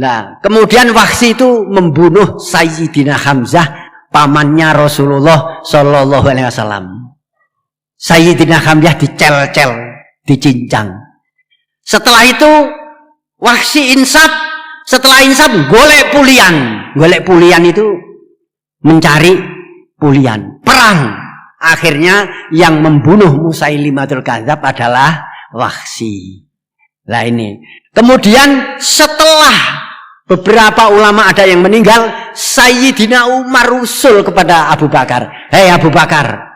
Nah, kemudian Wahsy itu membunuh Sayyidina Hamzah, pamannya Rasulullah Shallallahu Alaihi Wasallam. Sayyidina Hamzah dicel-cel, dicincang. Setelah itu Wahsy insaf. Setelah insaf golek pulian. Golek pulian itu mencari pulian, perang. Akhirnya yang membunuh Musailimatul Kadzab adalah Wahsy. Nah ini. Kemudian setelah beberapa ulama ada yang meninggal, Sayyidina Umar usul kepada Abu Bakar, hei Abu Bakar,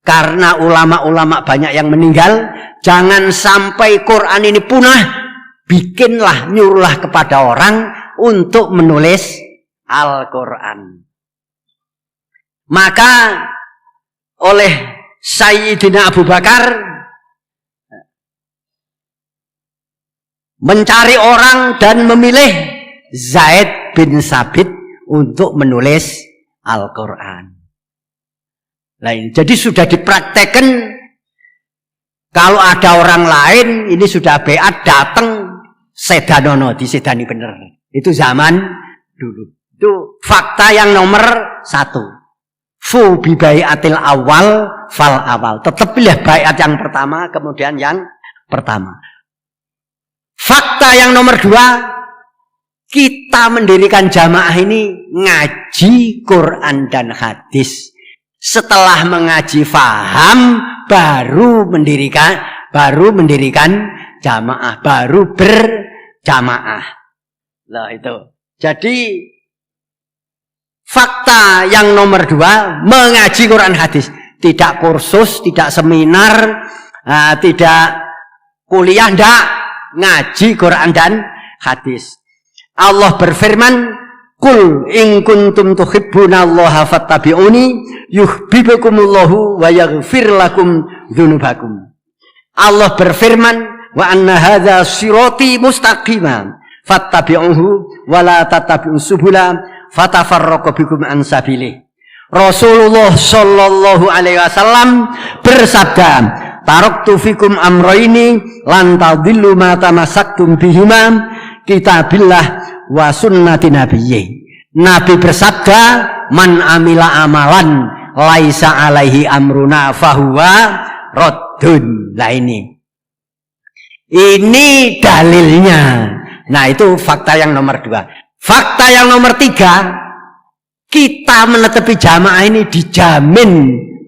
karena ulama-ulama banyak yang meninggal, jangan sampai Quran ini punah, bikinlah, nyuruhlah kepada orang untuk menulis Al-Quran. Maka oleh Sayyidina Abu Bakar mencari orang dan memilih Zaid bin Sabit untuk menulis Al-Quran. Jadi sudah dipraktekkan, kalau ada orang lain ini sudah beat datang sedanono, disedani bener. Itu zaman dulu. Itu fakta yang nomor 1. Fu bi bai'atil awal fal awal. Tetap pilih baiat yang pertama, kemudian yang pertama. Fakta yang nomor 2, kita mendirikan jamaah ini ngaji Quran dan hadis. Setelah mengaji faham, baru mendirikan jamaah, baru berjamaah. Lah itu. Jadi fakta yang nomor 2, mengaji Quran hadis. Tidak kursus, tidak seminar, tidak kuliah, tidak. Ngaji Quran dan hadis. Allah berfirman, "Qul in kuntum tuhibbunallaha fattabi'uni yuhibbukumullahu wa yaghfir lakum dzunubakum." Allah berfirman, "Wa anna hadza sirati mustaqiman fattabi'uhu wa la tattabi'us subula fatafarraqu bikum an sabilih." Rasulullah Shallallahu Alaihi Wasallam bersabda, "Taraktu fikum amroini lan tadillu ma tamassaktum bihima kitabillah wa sunnati nabiyyi." Nabi bersabda, "Man amila amalan laisa alaihi amruna fahuwa raddun." Nah ini dalilnya. Nah itu fakta yang nomor 2. Fakta yang nomor 3, kita menetepi jamaah ini dijamin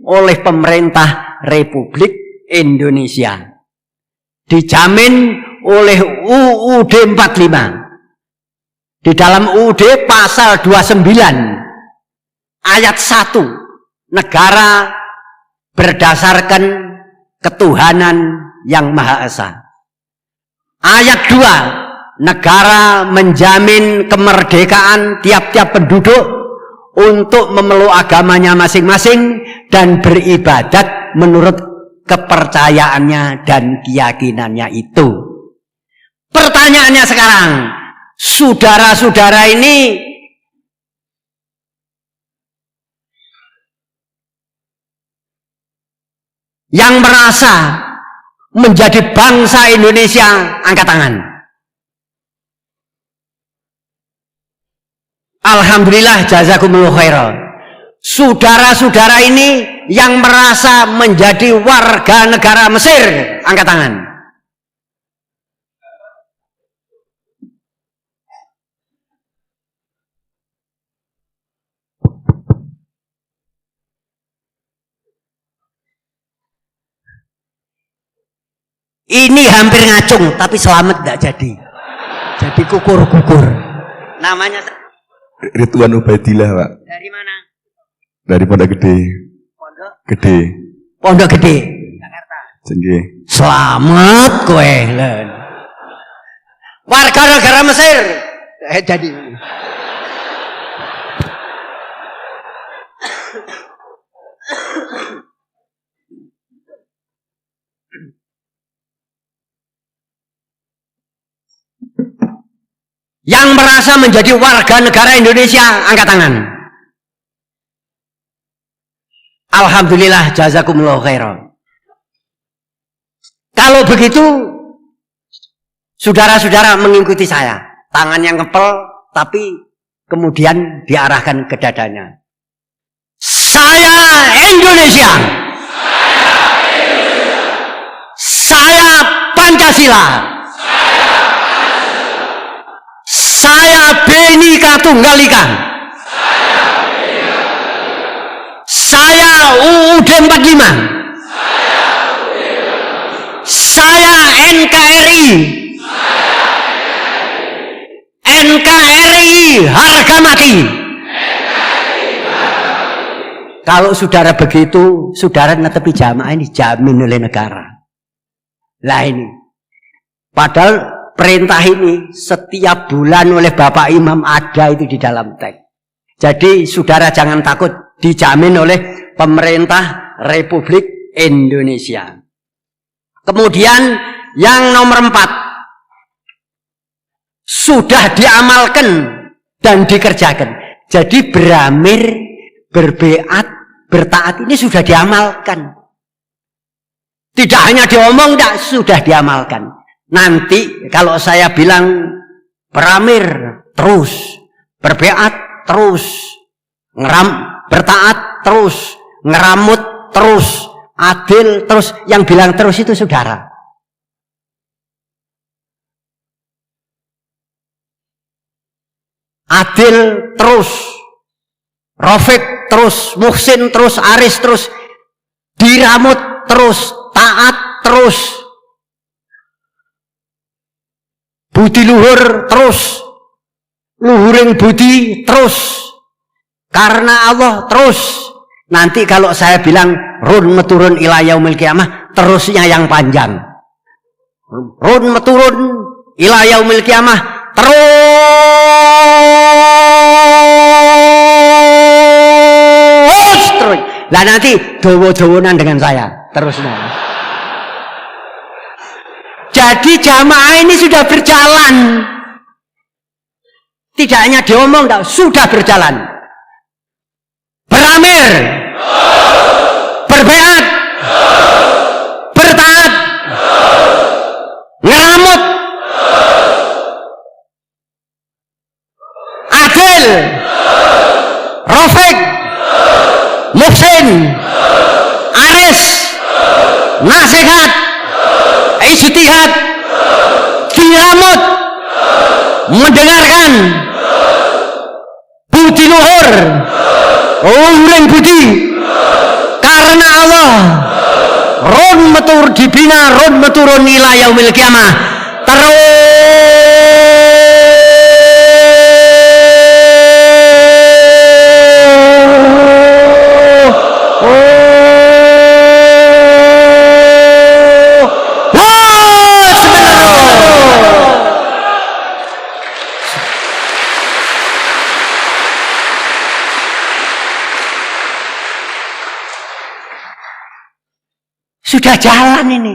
oleh pemerintah Republik Indonesia. Dijamin oleh UUD 45. Di dalam UUD pasal 29 ayat 1, negara berdasarkan ketuhanan yang Maha Esa. Ayat 2, negara menjamin kemerdekaan tiap-tiap penduduk untuk memeluk agamanya masing-masing dan beribadat menurut kepercayaannya dan keyakinannya itu. Pertanyaannya sekarang, saudara-saudara ini yang merasa menjadi bangsa Indonesia, angkat tangan. Alhamdulillah, jazakumullah khairan. Saudara-saudara ini yang merasa menjadi warga negara Mesir, angkat tangan. Ini hampir ngacung, tapi selamat tidak jadi. Jadi kukur-kukur. Namanya
Ridwan Ubaidillah, Pak.
dari mana?
Dari Pondok Gede.
Pondok
Gede.
Pondok Gede, Jakarta.
Jenenge.
Selamat kowe. Warga negara Mesir. Jadi yang merasa menjadi warga negara Indonesia, angkat tangan. Alhamdulillah, jazakumullah khairan. Kalau begitu, saudara-saudara mengikuti saya. Tangan yang ngepel, tapi kemudian diarahkan ke dadanya. Saya Indonesia. Saya Pancasila. Saya Bhinneka Tunggal Ika. Saya UUD 45. Saya NKRI. NKRI harga mati. Kalau saudara begitu, saudara netepi jamaah ini dijamin oleh negara. Lah ini. Padahal perintah ini setiap bulan oleh Bapak Imam ada itu di dalam teks. Jadi saudara jangan takut, dijamin oleh pemerintah Republik Indonesia. Kemudian yang nomor 4, sudah diamalkan dan dikerjakan. Jadi beramir, berbeat, bertaat ini sudah diamalkan. Tidak hanya diomong, tidak, sudah diamalkan. Nanti kalau saya bilang beramir terus, berbeat terus, bertaat terus, ngeramut terus, adil terus, yang bilang terus itu saudara. Adil terus, Rafiq terus, Muhsin terus, Aris terus, diramut terus, taat terus, budi luhur terus, luhuring budi terus, karena Allah terus. Nanti kalau saya bilang run meturun ila yaumil qiyamah, terusnya yang panjang. Run meturun ila yaumil qiyamah, terus. Lah nanti dawa-dawonan dengan saya terusnya. Jadi jamaah ini sudah berjalan. Tidak hanya diomong, sudah berjalan. Beramir, berbeat, bertaat, ngeramut, adil, Rafiq, Muhsin, Aris, nasihat, ijtihad, diramut, mendengarkan, budi luhur, luhuring budi, karena Allah, run metur dibina, run meturun ila yaumil qiyamah, sudah jalan ini.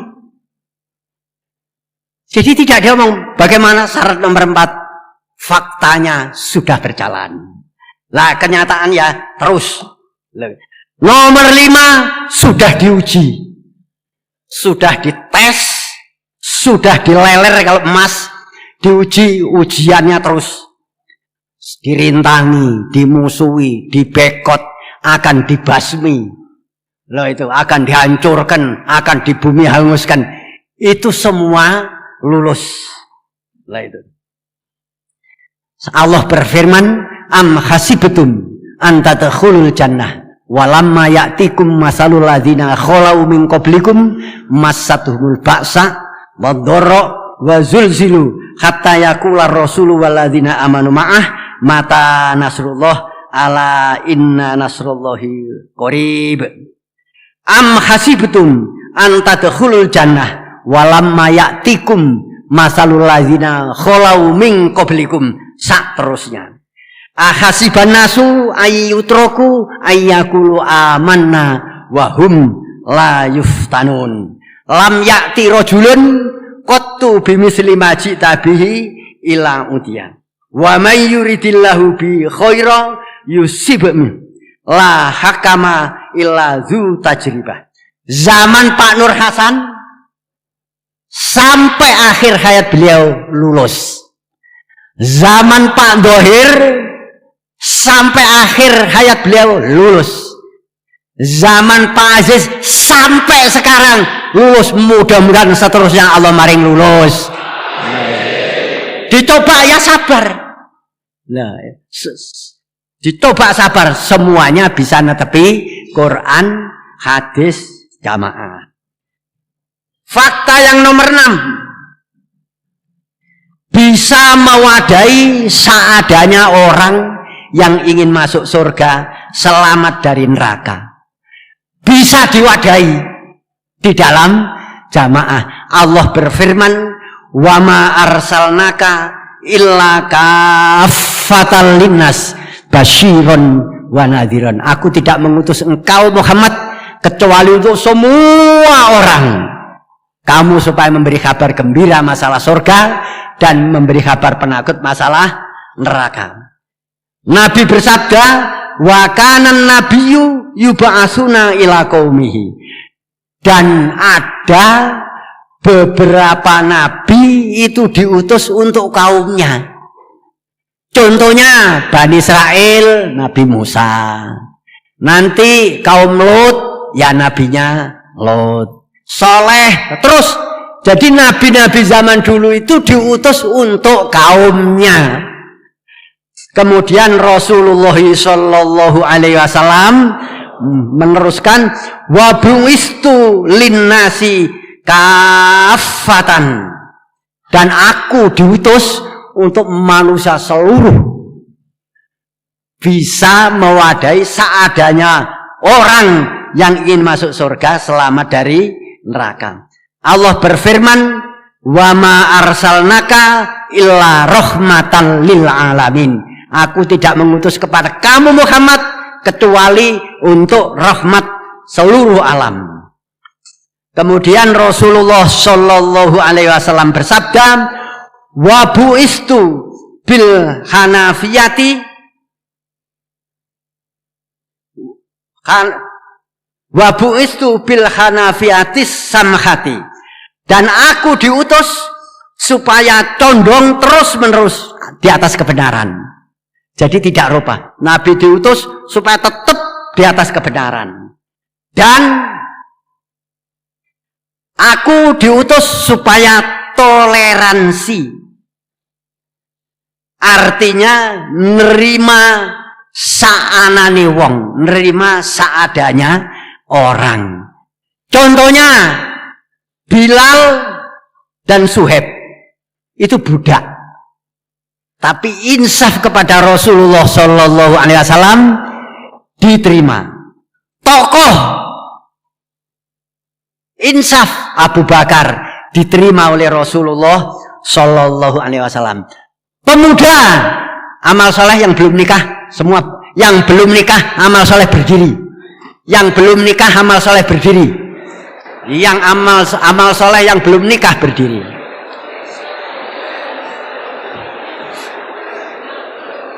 Jadi tidak diomong. Bagaimana syarat nomor 4? Faktanya sudah berjalan. Lah kenyataan ya terus. Nomor 5 sudah diuji. Sudah dites. Sudah dileler kalau emas. Diuji, ujiannya terus. Dirintangi, dimusuhi, dibekot, akan dibasmi. Loh itu akan dihancurkan, akan dibumi hanguskan. Itu semua lulus. Lah itu. Allah berfirman, am hasibtum an tadkhulul jannah walamma ya'tikum masalul ladzina khalau min qablikum massatuhumul ba'sa wadh-dharra wa zulzilu hatta yaqula ar-rasulu walladzina amanu ma'ah mata nasrullah ala inna nasrullahi qarib. Am hasibtum an tadkhulul jannah walamma ya'tikum masalul ladzina khalau min qablikum sak terusnya. Ahasiban nasu ayyutraku ayyakulu amanna wa hum la yuftanun. Lam ya'ti rajulun qattu bimisli ma ji'ta bihi ila utiyan. Wa may yuridillahu bi khaira yusibhu la hakama illa zu tajribah. Zaman Pak Nur Hasan sampai akhir hayat beliau lulus. Zaman Pak Thohir sampai akhir hayat beliau lulus. Zaman Pak Aziz sampai sekarang lulus. Mudah-mudahan seterusnya Allah maring lulus. Dicoba ya sabar. Nah, dicoba sabar, semuanya bisa netepi Quran, hadis, jamaah. Fakta yang nomor 6, bisa mewadahi seadanya orang yang ingin masuk surga selamat dari neraka. Bisa diwadahi di dalam jamaah. Allah berfirman, wa ma arsalnaka illa kaffatan linnas basyiron wa nadhiran. Aku tidak mengutus engkau Muhammad kecuali untuk semua orang. Kamu supaya memberi kabar gembira masalah surga dan memberi kabar penakut masalah neraka. Nabi bersabda, wa kanan nabiyyu yub'atsuna ila qaumihi. Dan ada beberapa nabi itu diutus untuk kaumnya. Contohnya Bani Israel, Nabi Musa. Nanti kaum Lut, ya nabinya Lut. Soleh, terus. Jadi nabi-nabi zaman dulu itu diutus untuk kaumnya. Kemudian Rasulullah Shallallahu Alaihi Wasallam meneruskan, wa bu'istu linnasi kafatan. Dan aku diutus untuk manusia seluruh. Bisa mewadahi seadanya orang yang ingin masuk surga selamat dari neraka. Allah berfirman, wa ma arsalnaka illa rahmatan lil alamin. Aku tidak mengutus kepada kamu Muhammad kecuali untuk rahmat seluruh alam. Kemudian Rasulullah Shallallahu Alaihi Wasallam bersabda, wa bu'istu bil hanafiyati wa bu'istu bil hanafiyatis samhati. Dan aku diutus supaya condong terus menerus di atas kebenaran. Jadi tidak rubah. Nabi diutus supaya tetap di atas kebenaran. Dan aku diutus supaya toleransi. Artinya nerima saanane wong, nerima seadanya orang. Contohnya Bilal dan Suhaib itu budak. Tapi insaf kepada Rasulullah Shallallahu Alaihi Wasallam diterima. Tokoh insaf Abu Bakar diterima oleh Rasulullah Shallallahu Alaihi Wasallam. Pemuda amal soleh yang belum nikah, semua yang belum nikah amal soleh berdiri. Yang belum nikah amal soleh berdiri. Yang amal soleh yang belum nikah berdiri.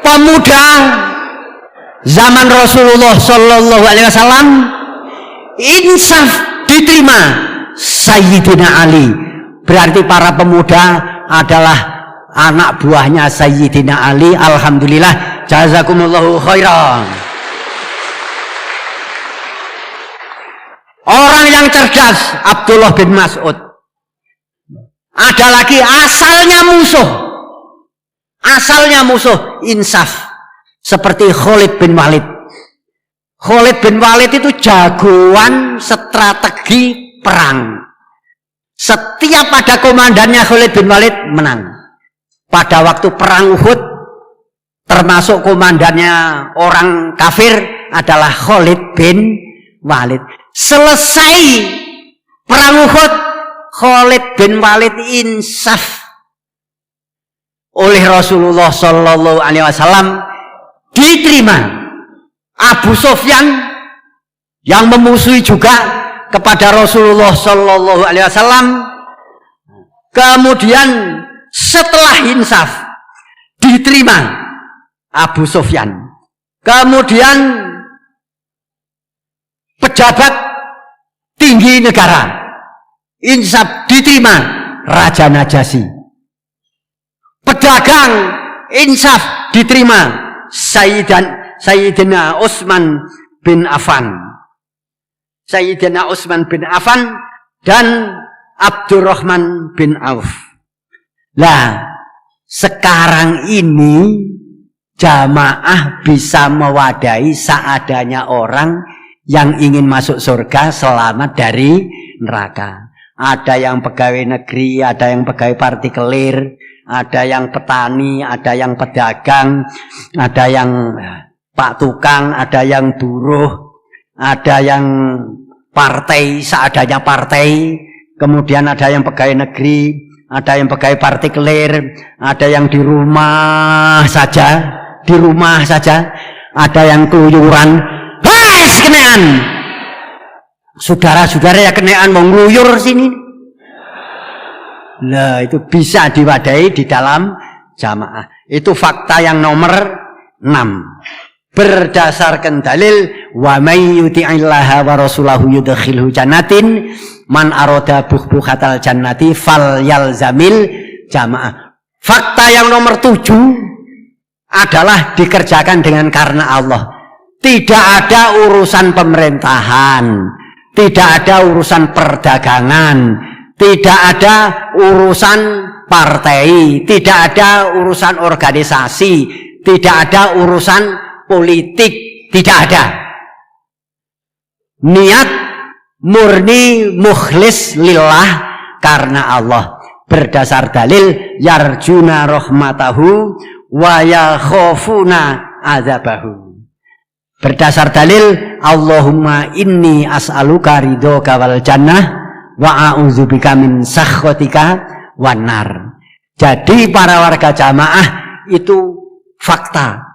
Pemuda zaman Rasulullah Shallallahu Alaihi Wasallam insaf diterima Sayyidina Ali. Berarti para pemuda adalah anak buahnya Sayyidina Ali. Alhamdulillah, jazakumullahu khairan. Orang yang cerdas Abdullah bin Mas'ud. Ada lagi asalnya musuh insaf seperti Khalid bin Walid. Khalid bin Walid itu jagoan strategi perang. Setiap ada komandannya Khalid bin Walid menang. Pada waktu perang Uhud, termasuk komandannya orang kafir adalah Khalid bin Walid. Selesai perang Uhud, Khalid bin Walid insaf oleh Rasulullah Shallallahu Alaihi Wasallam, diterima. Abu Sufyan yang memusuhi juga kepada Rasulullah Shallallahu Alaihi Wasallam, kemudian setelah insaf diterima Abu Sufyan, kemudian pejabat tinggi negara insaf diterima Raja Najasyi, pedagang insaf diterima Sayyidina Utsman bin Affan, Sayyidina Utsman bin Affan dan Abdurrahman bin Auf. Lah, sekarang ini jamaah bisa mewadahi seadanya orang yang ingin masuk surga selamat dari neraka. Ada yang pegawai negeri, ada yang pegawai partikelir, ada yang petani, ada yang pedagang, ada yang pak tukang, ada yang buruh, ada yang partai seadanya partai, kemudian ada yang pegawai negeri, ada yang pegawai partikelir, ada yang di rumah saja, ada yang keluyuran. Hai, kenaan. Saudara-saudara ya kenaan mau ngeluyur sini. Nah, itu bisa diwadahi di dalam jamaah. Itu fakta yang nomor 6. Berdasarkan dalil wa may yuti'illaha wa rasulahu yudkhilhu jannatin man arada buhbuhatal jannati fal yalzamil jamaah. Fakta yang nomor 7 adalah dikerjakan dengan karena Allah. Tidak ada urusan pemerintahan, tidak ada urusan perdagangan, tidak ada urusan partai, tidak ada urusan organisasi, tidak ada urusan politik, tidak ada. Niat murni mukhlis lillah karena Allah. Berdasar dalil yarjuna rahmatahu wa yakhafuna azabahu. Berdasar dalil Allahumma inni as'aluka ridhoka wal jannah wa a'udzubika min sakhatika wan nar. Jadi para warga jamaah itu fakta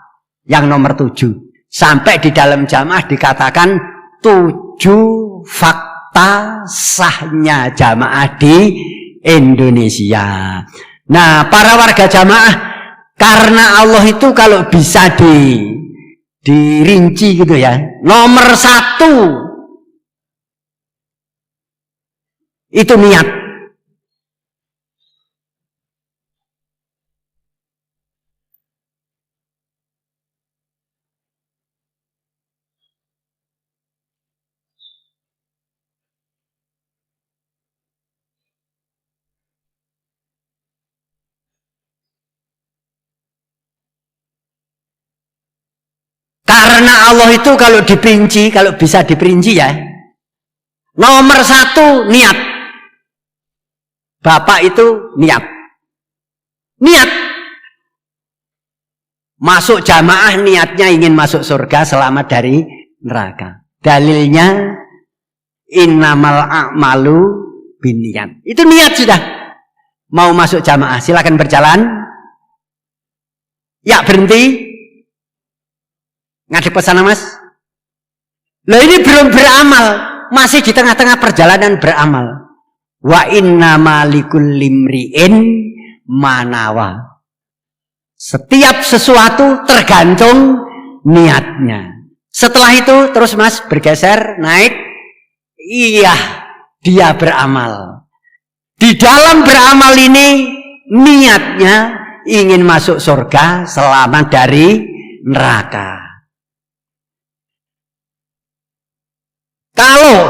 yang nomor 7. Sampai di dalam jamaah dikatakan 7 fakta sahnya jamaah di Indonesia. Nah, para warga jamaah, karena Allah itu kalau bisa dirinci gitu ya, nomor 1 itu niat. Karena Allah itu kalau diperinci, kalau bisa diperinci ya, nomor 1 niat. Bapak itu niat. Niat. Masuk jamaah niatnya ingin masuk surga selamat dari neraka. Dalilnya innamal a'malu binniyat. Itu niat sudah. Mau masuk jamaah silakan berjalan. Ya, berhenti. Ngadep ke sana, Mas. Lah ini belum beramal, masih di tengah-tengah perjalanan beramal. Wa innama likulli imri'in manawa. Setiap sesuatu tergantung niatnya. Setelah itu terus Mas bergeser naik. Iya, dia beramal. Di dalam beramal ini niatnya ingin masuk surga selamat dari neraka. Kalau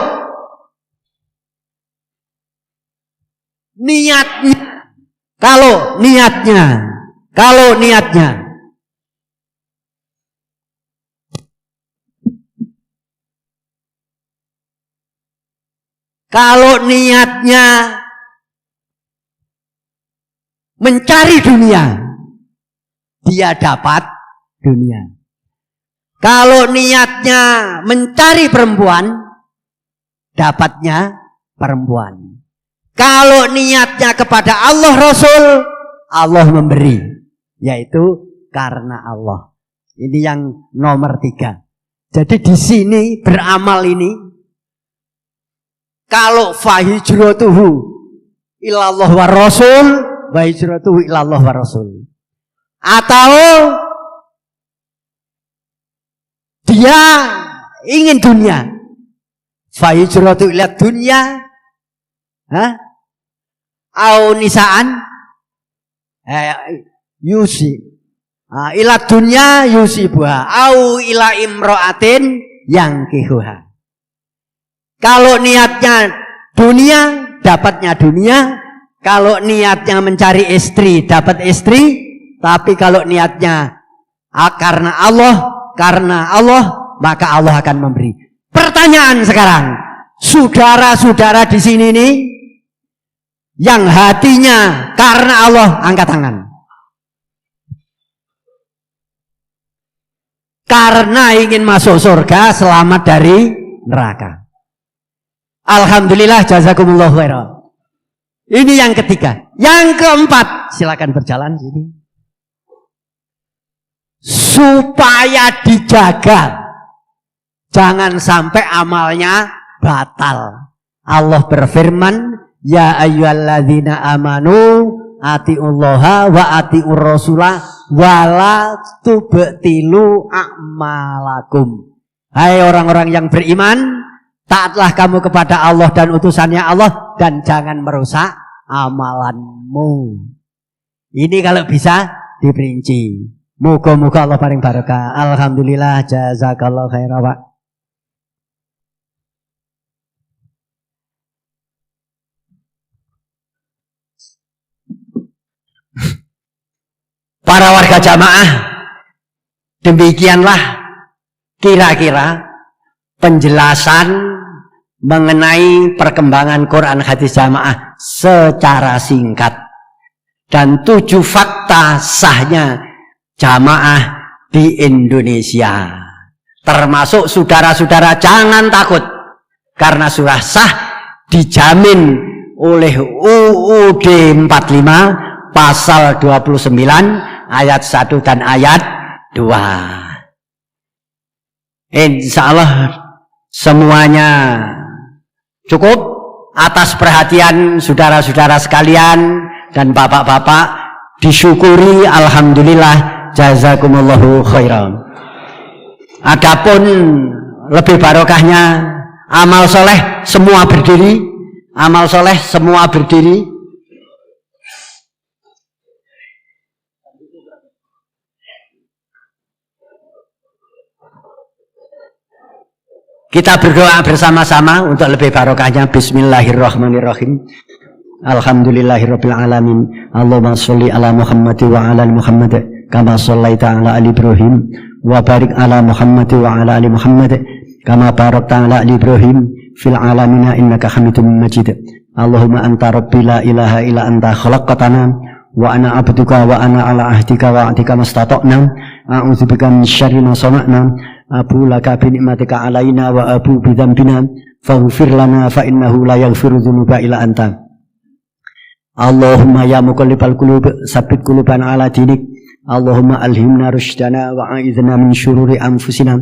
niatnya mencari dunia, dia dapat dunia. Kalau niatnya mencari perempuan, dapatnya perempuan. Kalau niatnya kepada Allah Rasul, Allah memberi, yaitu karena Allah. Ini yang nomor 3. Jadi di sini beramal ini, kalau fahijratuhu ilallah wa rasul, fahijratuhu ilallah wa rasul. Atau dia ingin dunia, fahijratuhu ila dunya, au nisaan, yusi, ila dunya yusibuha, au ila imro'atin yang kihuha. Kalau niatnya dunia, dapatnya dunia. Kalau niatnya mencari istri, dapat istri. Tapi kalau niatnya karena Allah, maka Allah akan memberi. Pertanyaan sekarang, saudara-saudara di sini nih, yang hatinya karena Allah, angkat tangan. Karena ingin masuk surga, selamat dari neraka. Alhamdulillah, jazakumullah khairan. Ini yang ketiga. Yang keempat, silakan berjalan sini. Supaya dijaga, jangan sampai amalnya batal. Allah berfirman, ya ayyuhalladzina amanu atiullaha wa atiur rasulah wala tubtilu a'malakum. Hai orang-orang yang beriman, taatlah kamu kepada Allah dan utusannya Allah, dan jangan merusak amalanmu. Ini kalau bisa diperinci. Moga-moga Allah paling barokah. Alhamdulillah, jazakallahu khairan, Pak. Para warga jamaah, demikianlah kira-kira penjelasan mengenai perkembangan Quran hadis jamaah secara singkat, dan 7 fakta sahnya jamaah di Indonesia. Termasuk saudara-saudara jangan takut, karena sudah sah dijamin oleh UUD 45 pasal 29 ayat 1 dan ayat 2. Insya Allah semuanya cukup. Atas perhatian saudara-saudara sekalian dan bapak-bapak, disyukuri, alhamdulillah, jazakumullahu khairan. Adapun lebih barokahnya amal soleh, semua berdiri. Amal soleh semua berdiri. Kita berdoa bersama-sama untuk lebih barokahnya. Bismillahirrahmanirrahim. Alhamdulillahirabbil alamin. Allahumma sholli ala Muhammad wa ala Muhammad kama shallaita ala ali Ibrahim wa barik ala Muhammad wa ala ali Muhammad kama barakta ala ali Ibrahim fil alamin innaka Hamidum Majid. Allahumma anta rabbi la ilaha illa anta khalaqtana wa ana abduka wa ana ala ahdika wa ahdika mastata'na a'udzubika min syarri ma sana'na abu laka bi ni'matika alaina wa abu bi dzambina faghfir lana fa innahu la yaghfiru dzunuba illa anta. Allahumma ya muqallibal qulub tsabbit qulubana ala dinik. Allahumma alhimna rusydana wa a'idna min syururi anfusina.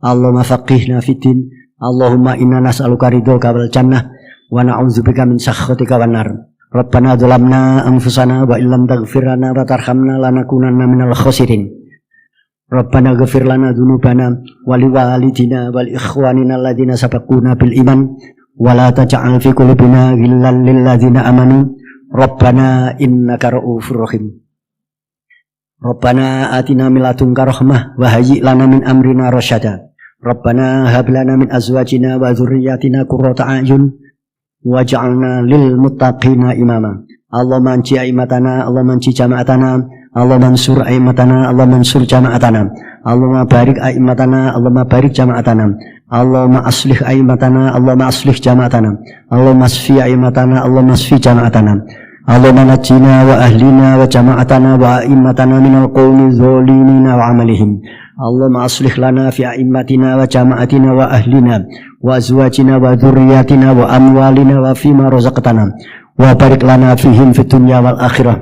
Allahumma faqihna fid din. Allahumma inna nas'aluka ridhaka wal jannah wa na'udzubika min sakhatika wan nar. Rabbana dzalamna anfusana wa illam taghfir lana wa tarhamna lanakunanna minal khasirin. Rabbana ghfir lana dzunubana wa liwalidina wal ikhwanina alladziina sabaquna bil iman wa la taj'al fi qulubina ghillan lil ladzina amanu. Rabbana innaka ra'ufur rahim. Rabbana atina min ladunka rahmah wa hayyi' lana min amrina rasyada. Rabbana hab lana min azwajina wa dzurriyyatina qurrata a'yun waj'alna lil muttaqina imama. Allahumma anji aimatana, Allahumma anji jama'atana, Allahumma ansur aimatana, Allahumma ansur jama'atana, Allahumma barik aimatana, Allahumma barik jama'atana, Allahumma aslih aimatana, Allahumma aslih jama'atana, Allahumma asfi aimatana, Allahumma asfi jama'atana, Allahumma najjina wa ahlina wa jama'atana wa a'immatana minal qawmi zolimina wa amalihim. Allahumma aslih lana fi a'immatina wa jama'atina wa ahlina wa azwajina wa dhurriyyatina wa amwalina wa fima razaqtana wa barik lana fihim fid dunya wal akhirah.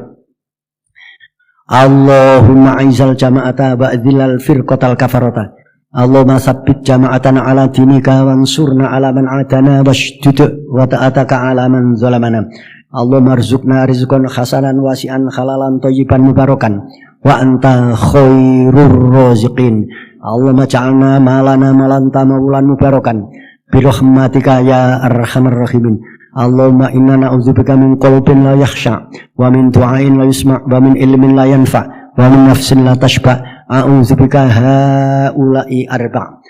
Allahumma aizal jama'ata wa adhilal firqatal kafarata. Allahumma sabbit jama'atana ala dinika wansurna ala man adana washdud wa ta'ataka ala man zalamana. Allahumma arzuqna rizqan hasanan wasi'an halalan thayyiban mubarakan wa anta khairur raziqin. Allahumma ja'alna malana malanta maulan mubarakan bi rahmatika ya arhamar rahimin. Allahumma inna na'udzubika min qalbin la yakhsha wa min du'ain la yusma' wa min ilmin la yanfa' wa min nafsin la tashba'. A'udzubika haula'i arba'.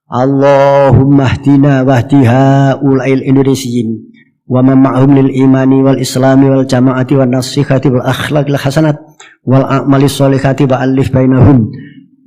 Allahumma hdina wahdi haula'il indonesiyin wa man ma'hum lil imani wal islami wal jama'ati wan nasihati wal akhlaqil hasanat wal a'mali sholihati wa alif bainahum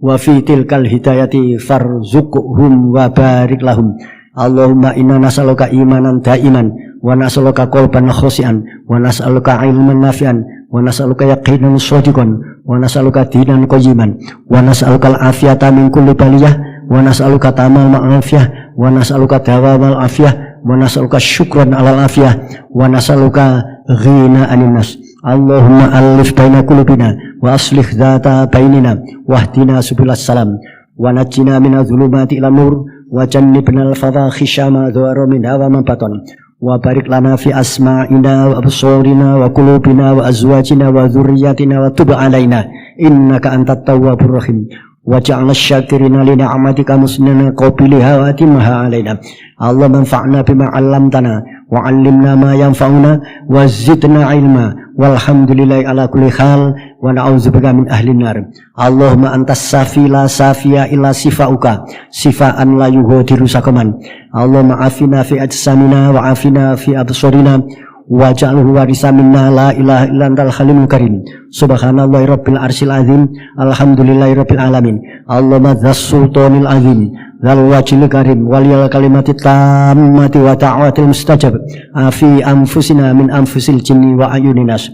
wa fi tilkal hidayati farzuqhum wa barik lahum. Allahumma inna nas'aluka imanan daiman wa nas'aluka qalban khashi'an wa nas'aluka ilman nafi'an wa nas'aluka yaqinan shadiqan wa nas'aluka dinan qayyiman wa nas'aluka al-afiyata min kulli baliyah wa nas'aluka tamal ma'afiyah wa nas'aluka dawamal afiyah wa nas'aluka syukran alal afiyah wa nas'aluka ghina anin nas. Allahumma alif baina qulubina wa aslih dhata bainina wahdina subilas salam wa najjina minadh dhulumati ila nur wa jannibna al-fawahisha ma dhahara minha wa ma batan wa barik lana fi asma'ina wa absarina wa qulubina wa azwajina wa dhurriyyatina wa tub alaina innaka antat tawwabur rahim. Waj'alna syakirina li ni'matika musnina qabiliha wa atimha alaina. Allahumma anfa'na bima 'allamtana wa 'allimna ma yanfa'una wa zidna ilma walhamdulillahi ala kulli hal wa na'udzubika min ahli nar. Allahumma antas safi la safiya illa sifauka sifaan la yughadiru saqaman. Allahumma afina fi ajsamina wa afina fi absarina waj'alhu warisa minna la ilaha illa antal halimul karim. Subhanallahi rabbil arsyil azim. Alhamdulillahi rabbil alamin. Allahumma dzas sultanil azim dzal wajhil karim waliyal kalimati tammati wa ta'watil mustajab afi anfusina min anfusil jinni wa ayunin nas.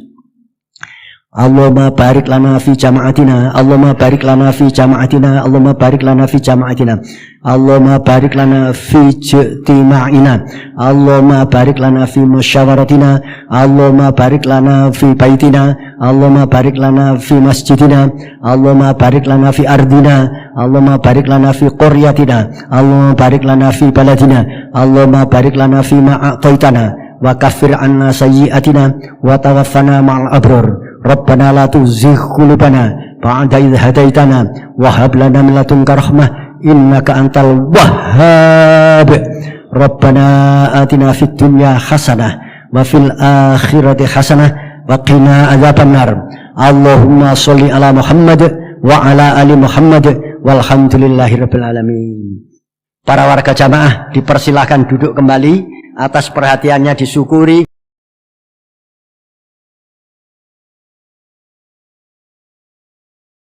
Allahumma barik lana fi jama'atina. Allahumma barik lana fi jama'atina. Allahumma barik lana fi jama'atina. Allahumma barik lana fi ijtima'ina. Allahumma barik lana fi musyawaratina. Allahumma barik lana fi baitina. Allahumma barik lana fi masjidina. Allahumma barik lana fi ardina. Allahumma barik lana fi qaryatina. Allahumma barik lana fi baladina. Allahumma barik lana fi ma a'taitana wa kaffir anna sayyi'atina wa tawaffana ma'al abrar. Rabbana la tuzigh qulubana ba'da idh hadaitana wa hab lana min ladunka rahmah innaka antal wahhab. Rabbana atina fid dunya hasanah wa fil akhirati hasanah wa qina adzabannar. Allahumma sholli ala Muhammad wa ala ali Muhammad walhamdulillahirabbil alamin. Para warga jamaah dipersilahkan duduk kembali. Atas perhatiannya disyukuri.